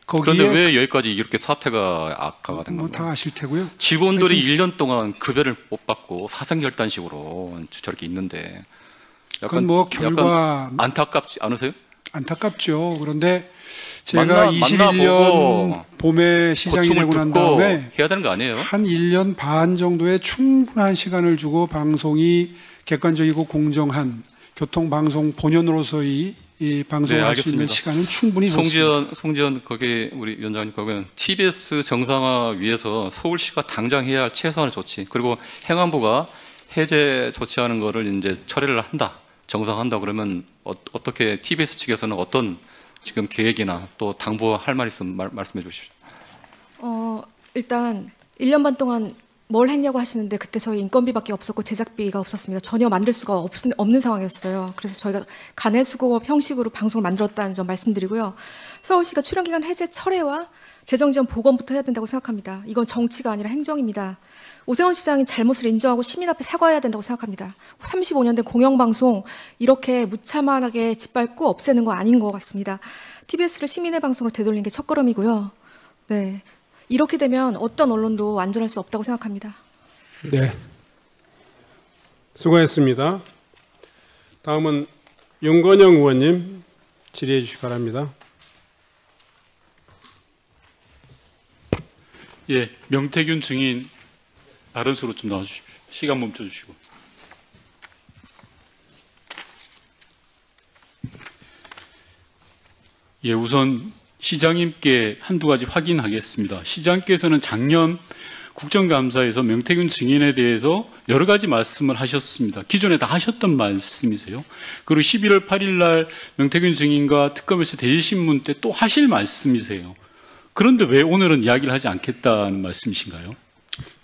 거기에 그런데 왜 여기까지 이렇게 사태가 악화가 된 뭐 건가요? 다 아실 테고요. 직원들이 1년 동안 급여를 못 받고 사생결단식으로 저렇게 있는데 그건 뭐 결과 약간 안타깝지 않으세요? 안타깝죠. 그런데 제가 만나보고 21년 봄에 시장이 고충을 되고 난 듣고 다음에 해야 되는 거 아니에요? 한 1년 반 정도의 충분한 시간을 주고 방송이 객관적이고 공정한 교통방송 본연으로서의 이 방송할 수 있는 시간은 충분히 줬습니다. 송지연 거기 우리 위원장님 거기는 TBS 정상화 위해서 서울시가 당장 해야 할 최소한의 조치 그리고 행안부가 해제 조치하는 거를 이제 처리를 한다 정상한다 그러면 어떻게 TBS 측에서는 어떤 지금 계획이나 또 당부할 말 있으면 말씀해 주십시오. 일단 1년 반 동안 뭘 했냐고 하시는데 그때 저희 인건비밖에 없었고 제작비가 없었습니다. 전혀 만들 수가 없는 상황이었어요. 그래서 저희가 간해수공업 형식으로 방송을 만들었다는 점 말씀드리고요. 서울시가 출연기간 해제 철회와 재정지원 복원부터 해야 된다고 생각합니다. 이건 정치가 아니라 행정입니다. 오세훈 시장이 잘못을 인정하고 시민 앞에 사과해야 된다고 생각합니다. 35년 된 공영방송 이렇게 무참하게 짓밟고 없애는 거 아닌 것 같습니다. TBS를 시민의 방송으로 되돌리는 게 첫걸음이고요. 네, 이렇게 되면 어떤 언론도 안전할 수 없다고 생각합니다. 네, 수고했습니다. 다음은 윤건영 의원님 질의해 주시기 바랍니다. 예, 명태균 증인 다른 수로 좀 나와주십시오. 시간 멈춰주시고. 예, 우선 시장님께 한두 가지 확인하겠습니다. 시장께서는 작년 국정감사에서 명태균 증인에 대해서 여러 가지 말씀을 하셨습니다. 기존에 다 하셨던 말씀이세요. 그리고 11월 8일 날 명태균 증인과 특검에서 대질신문 때 또 하실 말씀이세요. 그런데 왜 오늘은 이야기를 하지 않겠다는 말씀이신가요?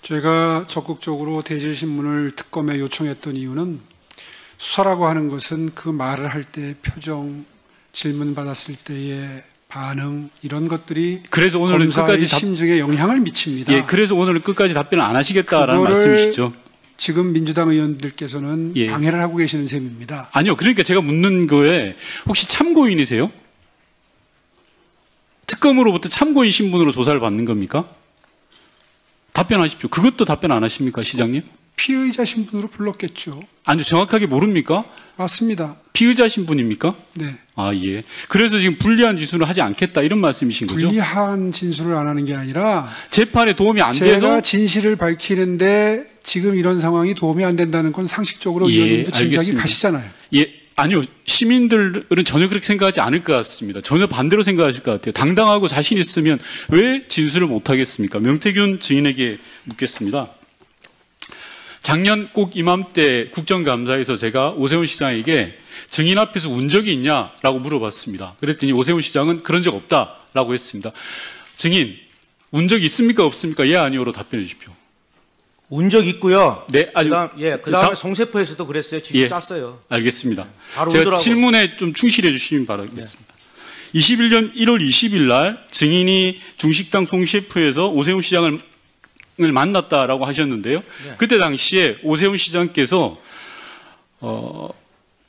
제가 적극적으로 대질신문을 특검에 요청했던 이유는 수사라고 하는 것은 그 말을 할 때 표정, 질문 받았을 때의 반응 이런 것들이 그래서 오늘은 끝까지 심증에 영향을 미칩니다. 예, 그래서 오늘 끝까지 답변을 안 하시겠다라는 말씀이시죠? 지금 민주당 의원들께서는 예. 방해를 하고 계시는 셈입니다. 아니요, 그러니까 제가 묻는 거에 혹시 참고인이세요? 특검으로부터 참고인 신분으로 조사를 받는 겁니까? 답변하십시오. 그것도 답변 안 하십니까, 시장님? 피의자 신분으로 불렀겠죠. 아니요, 정확하게 모릅니까? 맞습니다. 피의자 신분입니까? 네. 아, 예. 그래서 지금 불리한 진술을 하지 않겠다 이런 말씀이신 거죠? 불리한 진술을 안 하는 게 아니라 재판에 도움이 안 제가 돼서 진실을 밝히는데 지금 이런 상황이 도움이 안 된다는 건 상식적으로 예, 의원님도 짐작이 알겠습니다. 가시잖아요. 예, 아니요. 시민들은 전혀 그렇게 생각하지 않을 것 같습니다. 전혀 반대로 생각하실 것 같아요. 당당하고 자신 있으면 왜 진술을 못 하겠습니까? 명태균 증인에게 묻겠습니다. 작년 꼭 이맘때 국정감사에서 제가 오세훈 시장에게 증인 앞에서 운 적이 있냐라고 물어봤습니다. 그랬더니 오세훈 시장은 그런 적 없다라고 했습니다. 증인, 운 적 있습니까? 없습니까? 예, 아니오로 답변해 주십시오. 운 적 있고요. 네, 아니, 그다음에 송세포에서도 그랬어요. 직접 예, 짰어요. 알겠습니다. 바로 제가 오더라고요. 질문에 좀 충실해 주시면 바라겠습니다. 21년 1월 20일 날 증인이 중식당 송 셰프에서 오세훈 시장을 만났다라고 하셨는데요. 네. 그때 당시에 오세훈 시장께서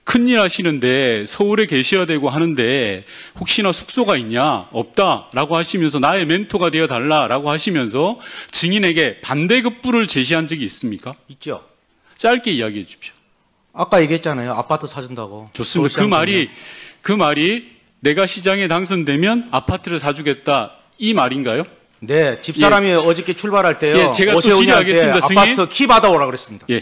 큰일 하시는데 서울에 계셔야 되고 하는데 혹시나 숙소가 있냐? 없다라고 하시면서 나의 멘토가 되어 달라라고 하시면서 증인에게 반대급부를 제시한 적이 있습니까? 있죠. 짧게 이야기해 주십시오. 아까 얘기했잖아요. 아파트 사준다고. 좋습니다. 그 말이 내가 시장에 당선되면 아파트를 사주겠다 이 말인가요? 네, 집사람이 어저께 출발할 때요. 예, 제가 또 질의하겠습니다. 아파트 키 받아오라 그랬습니다. 예,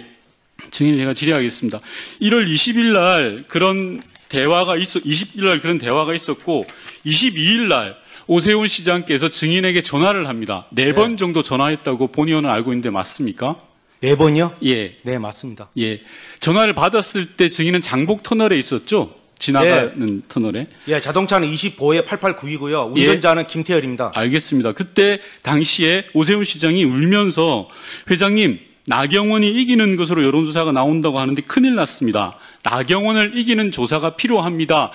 증인 제가 질의하겠습니다. 1월 20일 날 그런 대화가 20일 날 그런 대화가 있었고 22일 날 오세훈 시장께서 증인에게 전화를 합니다. 4번 정도 전화했다고 본 의원은 알고 있는데 맞습니까? 4번이요? 예. 네, 맞습니다. 예. 전화를 받았을 때 증인은 장복 터널에 있었죠? 지나가는 터널에. 예, 자동차는 25에 889이고요. 운전자는 김태열입니다. 알겠습니다. 그때 당시에 오세훈 시장이 울면서 회장님, 나경원이 이기는 것으로 여론조사가 나온다고 하는데 큰일 났습니다. 나경원을 이기는 조사가 필요합니다.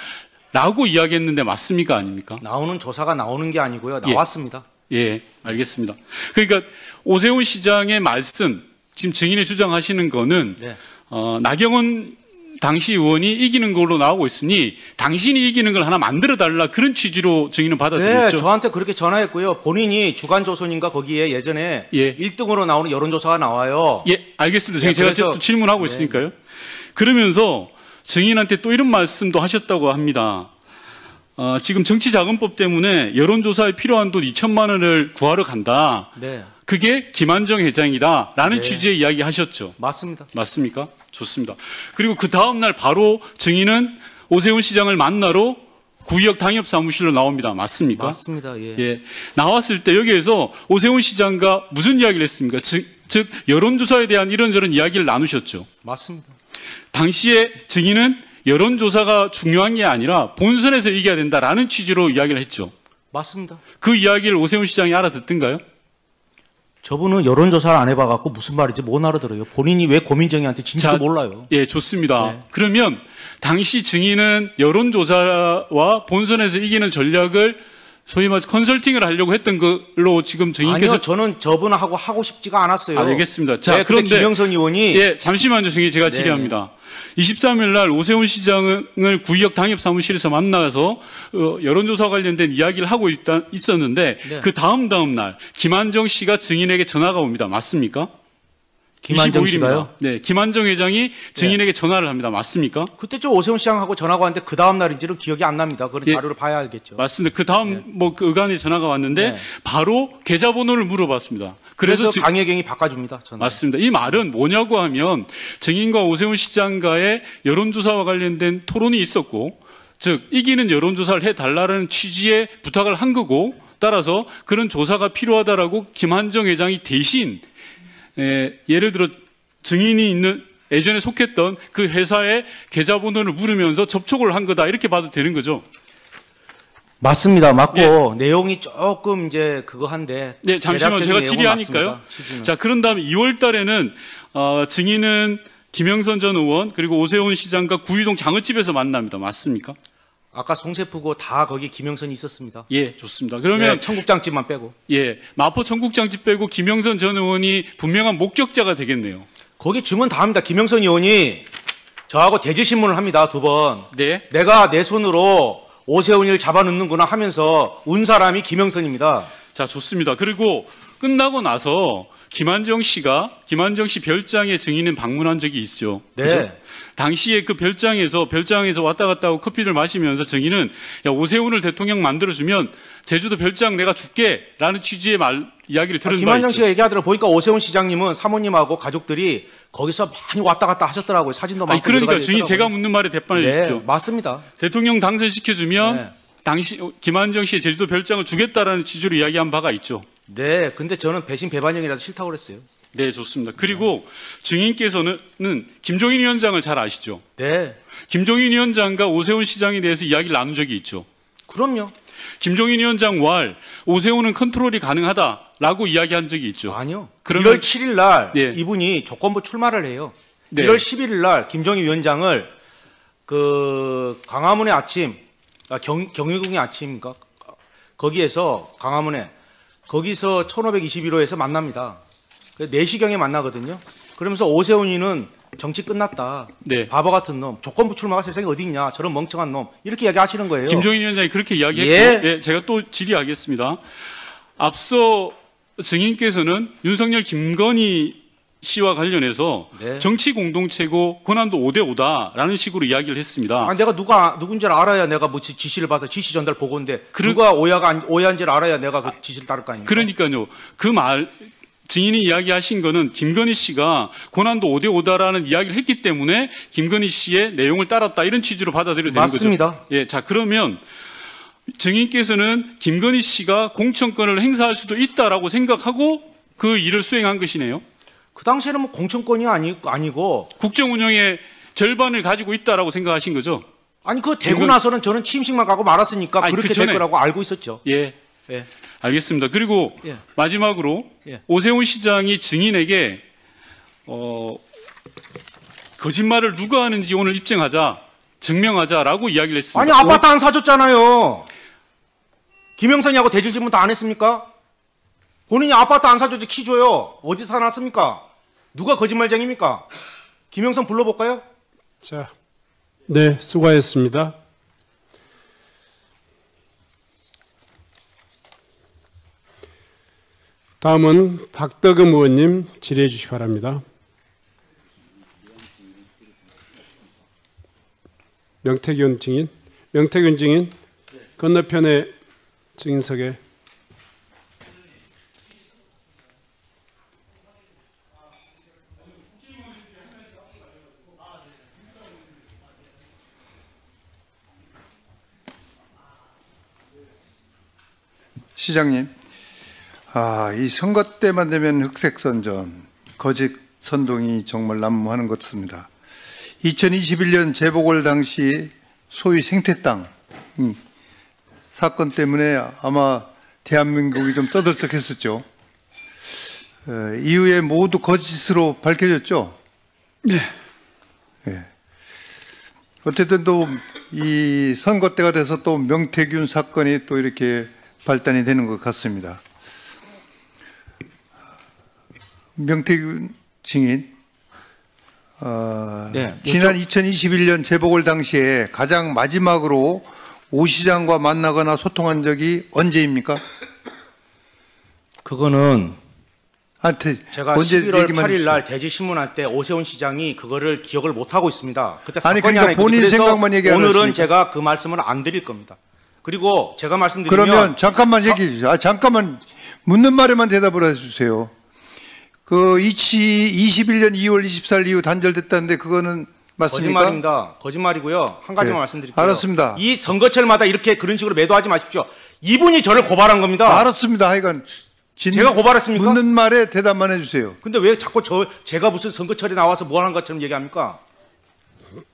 라고 이야기했는데 맞습니까? 아닙니까? 나오는 조사가 나오는 게 아니고요. 나왔습니다. 예, 알겠습니다. 그러니까 오세훈 시장의 말씀, 지금 증인이 주장하시는 거는 네. 나경원 당시 의원이 이기는 걸로 나오고 있으니 당신이 이기는 걸 하나 만들어 달라, 그런 취지로 증인은 네, 받아들였죠. 저한테 그렇게 전화했고요. 본인이 주간조선인가 거기에 예전에 예. 1등으로 나오는 여론조사가 나와요. 예, 알겠습니다. 증인, 네, 제가 그래서- 또 질문하고 네. 있으니까요. 그러면서 증인한테 또 이런 말씀도 하셨다고 합니다. 지금 정치자금법 때문에 여론조사에 필요한 돈 2천만 원을 구하러 간다. 네, 그게 김한정 회장이다라는 네. 취지의 이야기 하셨죠. 맞습니다. 맞습니까? 좋습니다. 그리고 그 다음 날 바로 증인은 오세훈 시장을 만나러 구의역 당협사무실로 나옵니다. 맞습니까? 맞습니다. 예. 예. 나왔을 때 여기에서 오세훈 시장과 무슨 이야기를 했습니까? 즉 여론조사에 대한 이런저런 이야기를 나누셨죠. 맞습니다. 당시에 증인은 여론조사가 중요한 게 아니라 본선에서 이겨야 된다라는 취지로 이야기를 했죠. 맞습니다. 그 이야기를 오세훈 시장이 알아듣던가요? 저분은 여론조사를 안 해봐갖고 무슨 말인지 못 알아들어요. 본인이 왜 고민정이한테 진지도 자, 몰라요. 예, 좋습니다. 네. 그러면 당시 증인은 여론조사와 본선에서 이기는 전략을 소위 말해서 컨설팅을 하려고 했던 걸로 지금 증인께서. 아니요, 저는 저분하고 하고 싶지가 않았어요. 알겠습니다. 자, 네, 그런데 김영선 의원이 예, 잠시만요, 증인 제가 네, 질의합니다. 23일 날 오세훈 시장을 구의역 당협사무실에서 만나서 여론조사 관련된 이야기를 하고 있었는데 네. 그 다음 날 김한정 씨가 증인에게 전화가 옵니다. 맞습니까? 김한정 25일입니다. 씨가요? 네, 김한정 회장이 증인에게 전화를 합니다. 맞습니까? 그때 좀 오세훈 시장하고 전화가 왔는데 그 다음 날인지는 기억이 안 납니다. 그건 예. 자료를 봐야 알겠죠. 맞습니다. 그 다음 그 의관에 전화가 왔는데 네. 바로 계좌번호를 물어봤습니다. 그래서 지- 강혜경이 바꿔줍니다. 전화. 맞습니다. 이 말은 뭐냐고 하면 증인과 오세훈 시장과의 여론조사와 관련된 토론이 있었고, 즉 이기는 여론조사를 해달라는 취지의 부탁을 한 거고, 따라서 그런 조사가 필요하다라고 김한정 회장이 대신 예를 들어 증인이 있는 예전에 속했던 그 회사의 계좌번호를 물으면서 접촉을 한 거다, 이렇게 봐도 되는 거죠. 맞습니다. 맞고 내용이 조금 이제 그거 한데. 네, 잠시만 대략적인 제가 내용은 질의하니까요. 맞습니다. 취지는. 자, 그런 다음에 2월 달에는 증인은 김영선 전 의원 그리고 오세훈 시장과 구의동 장어집에서 만납니다. 맞습니까? 아까 송세프고 다 거기 김영선이 있었습니다. 예, 좋습니다. 그러면 네, 청국장집만 빼고. 예, 마포 청국장집 빼고 김영선 전 의원이 분명한 목격자가 되겠네요. 거기 증언 다 합니다. 김영선 의원이 저하고 대질신문을 합니다. 2번. 네. 내가 내 손으로 오세훈이를 잡아넣는구나 하면서 운 사람이 김영선입니다. 자, 좋습니다. 그리고 끝나고 나서 김한정 씨 별장에 증인은 방문한 적이 있죠. 네. 그죠? 당시에 그 별장에서 왔다 갔다 하고 커피를 마시면서 증인은 야, 오세훈을 대통령 만들어주면 제주도 별장 내가 줄게라는 취지의 이야기를 들은 바 김한정 있죠. 씨가 얘기하더라고 보니까 오세훈 시장님은 사모님하고 가족들이 거기서 많이 왔다 갔다 하셨더라고요. 사진도 많고. 그러니까 여러 가지 증인 있더라고요. 제가 묻는 말에 대답해 주십시오. 네, 맞습니다. 대통령 당선시켜주면 네. 당시 김한정 씨의 제주도 별장을 주겠다라는 취지로 이야기한 바가 있죠. 네, 근데 저는 배신 배반형이라서 싫다고 그랬어요. 네, 좋습니다. 그리고 증인께서는 김종인 위원장을 잘 아시죠? 네, 김종인 위원장과 오세훈 시장에 대해서 이야기를 나눈 적이 있죠. 그럼요. 김종인 위원장 왈 오세훈은 컨트롤이 가능하다라고 이야기한 적이 있죠. 아니요. 그러면- 1월 7일 날 예. 이분이 조건부 출마를 해요. 네. 1월 11일 날 김종인 위원장을 그 광화문의 아침, 경희궁의 아침인가 거기에서 광화문에 거기서 1521호에서 만납니다. 4시경에 만나거든요. 그러면서 오세훈이는 정치 끝났다. 네. 바보 같은 놈. 조건부 출마가 세상에 어디 있냐. 저런 멍청한 놈. 이렇게 이야기하시는 거예요. 김종인 위원장이 그렇게 이야기했고, 예. 예, 제가 또 질의하겠습니다. 앞서 증인께서는 윤석열 김건희 씨와 관련해서 네. 정치 공동체고 권한도 5대5다라는 식으로 이야기를 했습니다. 아, 내가 누군지를 알아야 내가 뭐 지시를 봐서 지시 전달 보고인데 그러- 누가 오해한지를 알아야 내가 그 지시를 따를 거 아닙니까? 그러니까요. 그 말 증인이 이야기하신 거는 김건희 씨가 권한도 5대5다라는 이야기를 했기 때문에 김건희 씨의 내용을 따랐다, 이런 취지로 받아들여야 되는 맞습니다. 거죠. 예, 자, 그러면 증인께서는 김건희 씨가 공천권을 행사할 수도 있다라고 생각하고 그 일을 수행한 것이네요. 그 당시에는 뭐 공천권이 아니고 국정 운영의 절반을 가지고 있다라고 생각하신 거죠. 아니 그 되고 김건- 나서는 저는 취임식만 가고 말았으니까 아니, 그렇게 그 전에- 될 거라고 알고 있었죠. 예, 예. 알겠습니다. 그리고 예. 마지막으로 예. 오세훈 시장이 증인에게 거짓말을 누가 하는지 오늘 입증하자, 증명하자라고 이야기를 했습니다. 아니 아파트 안 사줬잖아요. 김영선이하고 대질 질문 다 안 했습니까? 본인이 아파트 안 사줘도 키 줘요. 어디서 사놨습니까? 누가 거짓말쟁입니까? 김영선 불러볼까요? 자, 네, 수고하셨습니다. 다음은 박덕흠 의원님 질의해 주시기 바랍니다. 명태균 증인, 명태균 증인 건너편의 증인석에. 시장님, 이 선거 때만 되면 흑색선전, 거짓 선동이 정말 난무하는 것 같습니다. 2021년 재보궐 당시 소위 생태땅 사건 때문에 아마 대한민국이 좀 떠들썩했었죠. 이후에 모두 거짓으로 밝혀졌죠? 네. 네. 어쨌든 또 이 선거 때가 돼서 또 명태균 사건이 또 이렇게 발단이 되는 것 같습니다. 명태균 증인, 네, 지난 2021년 재보궐 당시에 가장 마지막으로 오 시장과 만나거나 소통한 적이 언제입니까? 그거는 제가 언제 11월 얘기만 8일 날 대지신문할 때 오세훈 시장이 그거를 기억을 못하고 있습니다. 그때 아니, 사건이 그러니까 본인 그래서 생각만 얘기하는 오늘은 것입니까? 제가 그 말씀을 안 드릴 겁니다. 그리고 제가 말씀드리면 그러면 잠깐만 얘기해 주세요. 잠깐만 묻는 말에만 대답을 해주세요. 그 21년 2월 24일 이후 단절됐다는데 그거는 맞습니까? 거짓말입니다. 거짓말이고요. 한 가지만 네. 말씀드릴게요. 알았습니다. 이 선거철마다 이렇게 그런 식으로 매도하지 마십시오. 이분이 저를 고발한 겁니다. 알았습니다. 하여간 제가 고발했습니까? 묻는 말에 대답만 해주세요. 근데 왜 자꾸 제가 무슨 선거철에 나와서 뭐 하는 것처럼 얘기합니까?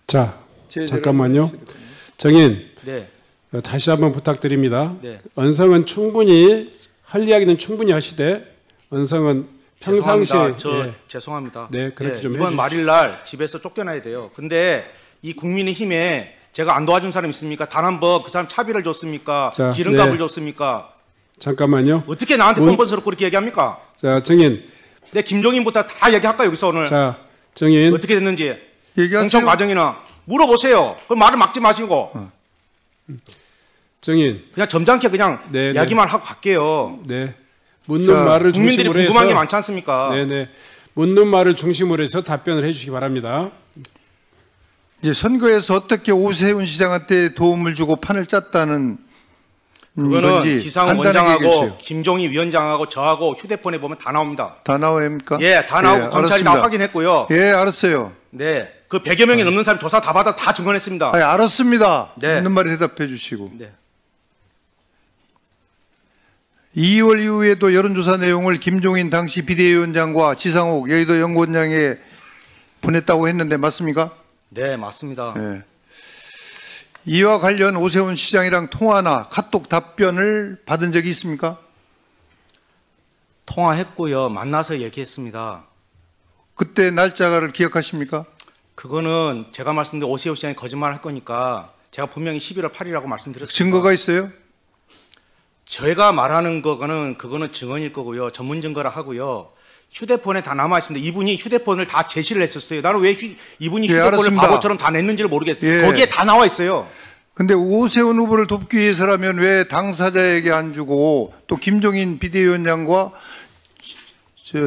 자, 잠깐만요. 정인, 네. 다시 한번 부탁드립니다. 네. 언성은 충분히 할 이야기는 충분히 하시되 언성은 평상시에 죄송합니다. 네, 그렇게 좀 이번 해주십시오. 말일날 집에서 쫓겨나야 돼요. 근데 이 국민의힘에 제가 안 도와준 사람 있습니까? 단 한 번 그 사람 차비를 줬습니까? 자, 기름값을 네. 줬습니까? 잠깐만요. 어떻게 나한테 뻔뻔스럽고 그렇게 얘기합니까? 자, 정인. 내 김종인부터 다 얘기할까 여기서 오늘? 자, 정인. 어떻게 됐는지 얘기하세요. 공천 과정이나 물어보세요. 그럼 말을 막지 마시고 정인. 그냥 점잖게 그냥 네, 이야기만 하고 갈게요. 네. 묻는 말을 국민들이 중심으로 궁금한 해서 게 많지 않습니까? 네네. 묻는 말을 중심으로 해서 답변을 해주시기 바랍니다. 이제 선거에서 어떻게 오세훈 시장한테 도움을 주고 판을 짰다는 그거는 건지 지상훈 간단하게 원장하고 얘기해주세요. 김종희 위원장하고 저하고 휴대폰에 보면 다 나옵니다. 다 나옵니까? 예, 다 나오고 검찰이 다 알았습니다. 확인했고요. 예, 알았어요. 네, 그 100여 명이 넘는 사람 조사 다 받아 다 증언했습니다. 아니, 알았습니다. 네. 묻는 말에 대답해 주시고. 네. 2월 이후에도 여론조사 내용을 김종인 당시 비대위원장과 지상욱 여의도 연구원장에 보냈다고 했는데 맞습니까? 네, 맞습니다. 네. 이와 관련 오세훈 시장이랑 통화나 카톡 답변을 받은 적이 있습니까? 통화했고요. 만나서 얘기했습니다. 그때 날짜를 기억하십니까? 그거는 제가 말씀드린 오세훈 시장이 거짓말 할 거니까 제가 분명히 11월 8일이라고 말씀드렸습니다. 증거가 있어요? 제가 말하는 거는 그거는 증언일 거고요. 전문 증거라 하고요. 휴대폰에 다 남아 있습니다. 이분이 휴대폰을 다 제시를 했었어요. 나는 왜 이분이 예, 휴대폰을 알았습니다. 바보처럼 다 냈는지를 모르겠어요. 예. 거기에 다 나와 있어요. 근데 오세훈 후보를 돕기 위해서라면 왜 당사자에게 안 주고 또 김종인 비대위원장과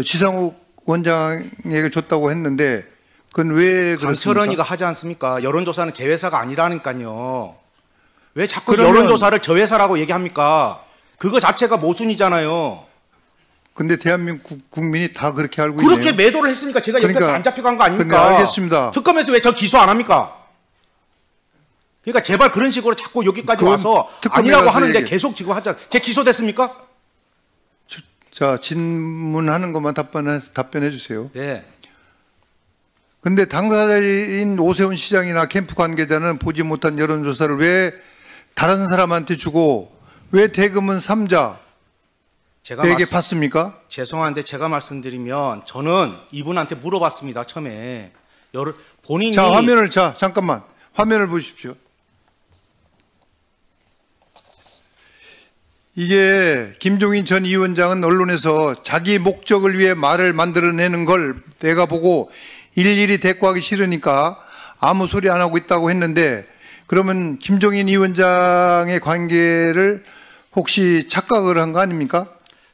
지상욱 원장에게 줬다고 했는데 그건 왜 그렇습니까? 강철원이가 하지 않습니까? 여론조사는 제 회사가 아니라니까요. 왜 자꾸 그러면- 여론조사를 저 회사라고 얘기합니까? 그거 자체가 모순이잖아요. 근데 대한민국 국민이 다 그렇게 알고 있네요. 그렇게 매도를 했으니까 제가 옆에 그러니까- 안 잡혀간 거 아닙니까? 그러니까 알겠습니다. 특검에서 왜 저 기소 안 합니까? 그러니까 제발 그런 식으로 자꾸 여기까지 그건 와서 특검에 아니라고 가서 하는데 얘기- 계속 지금 하자. 제 기소됐습니까? 자, 질문하는 것만 답변해 주세요. 네. 근데 당사자인 오세훈 시장이나 캠프 관계자는 보지 못한 여론조사를 왜 다른 사람한테 주고 왜 대금은 삼자에게 받습니까? 죄송한데 제가 말씀드리면 저는 이분한테 물어봤습니다. 처음에 본인이 자, 잠깐만 화면을 보십시오. 이게 김종인 전 위원장은 언론에서 자기 목적을 위해 말을 만들어내는 걸 내가 보고 일일이 대꾸하기 싫으니까 아무 소리 안 하고 있다고 했는데, 그러면 김종인 위원장의 관계를 혹시 착각을 한 거 아닙니까?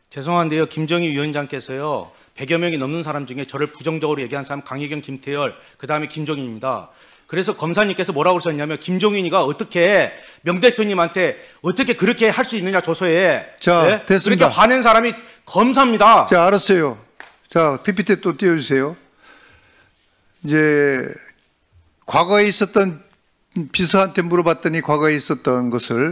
죄송한데요. 김정희 위원장께서요. 100여 명이 넘는 사람 중에 저를 부정적으로 얘기한 사람 강혜경, 김태열, 그다음에 김종인입니다. 그래서 검사님께서 뭐라고 썼냐면 김종인이가 어떻게 명 대표님한테 어떻게 그렇게 할 수 있느냐 조서에. 자, 네? 됐습니다. 그렇게 화낸 사람이 검사입니다. 자, 알았어요. 자, PPT 또 띄워주세요. 이제 과거에 있었던 비서한테 물어봤더니 과거에 있었던 것을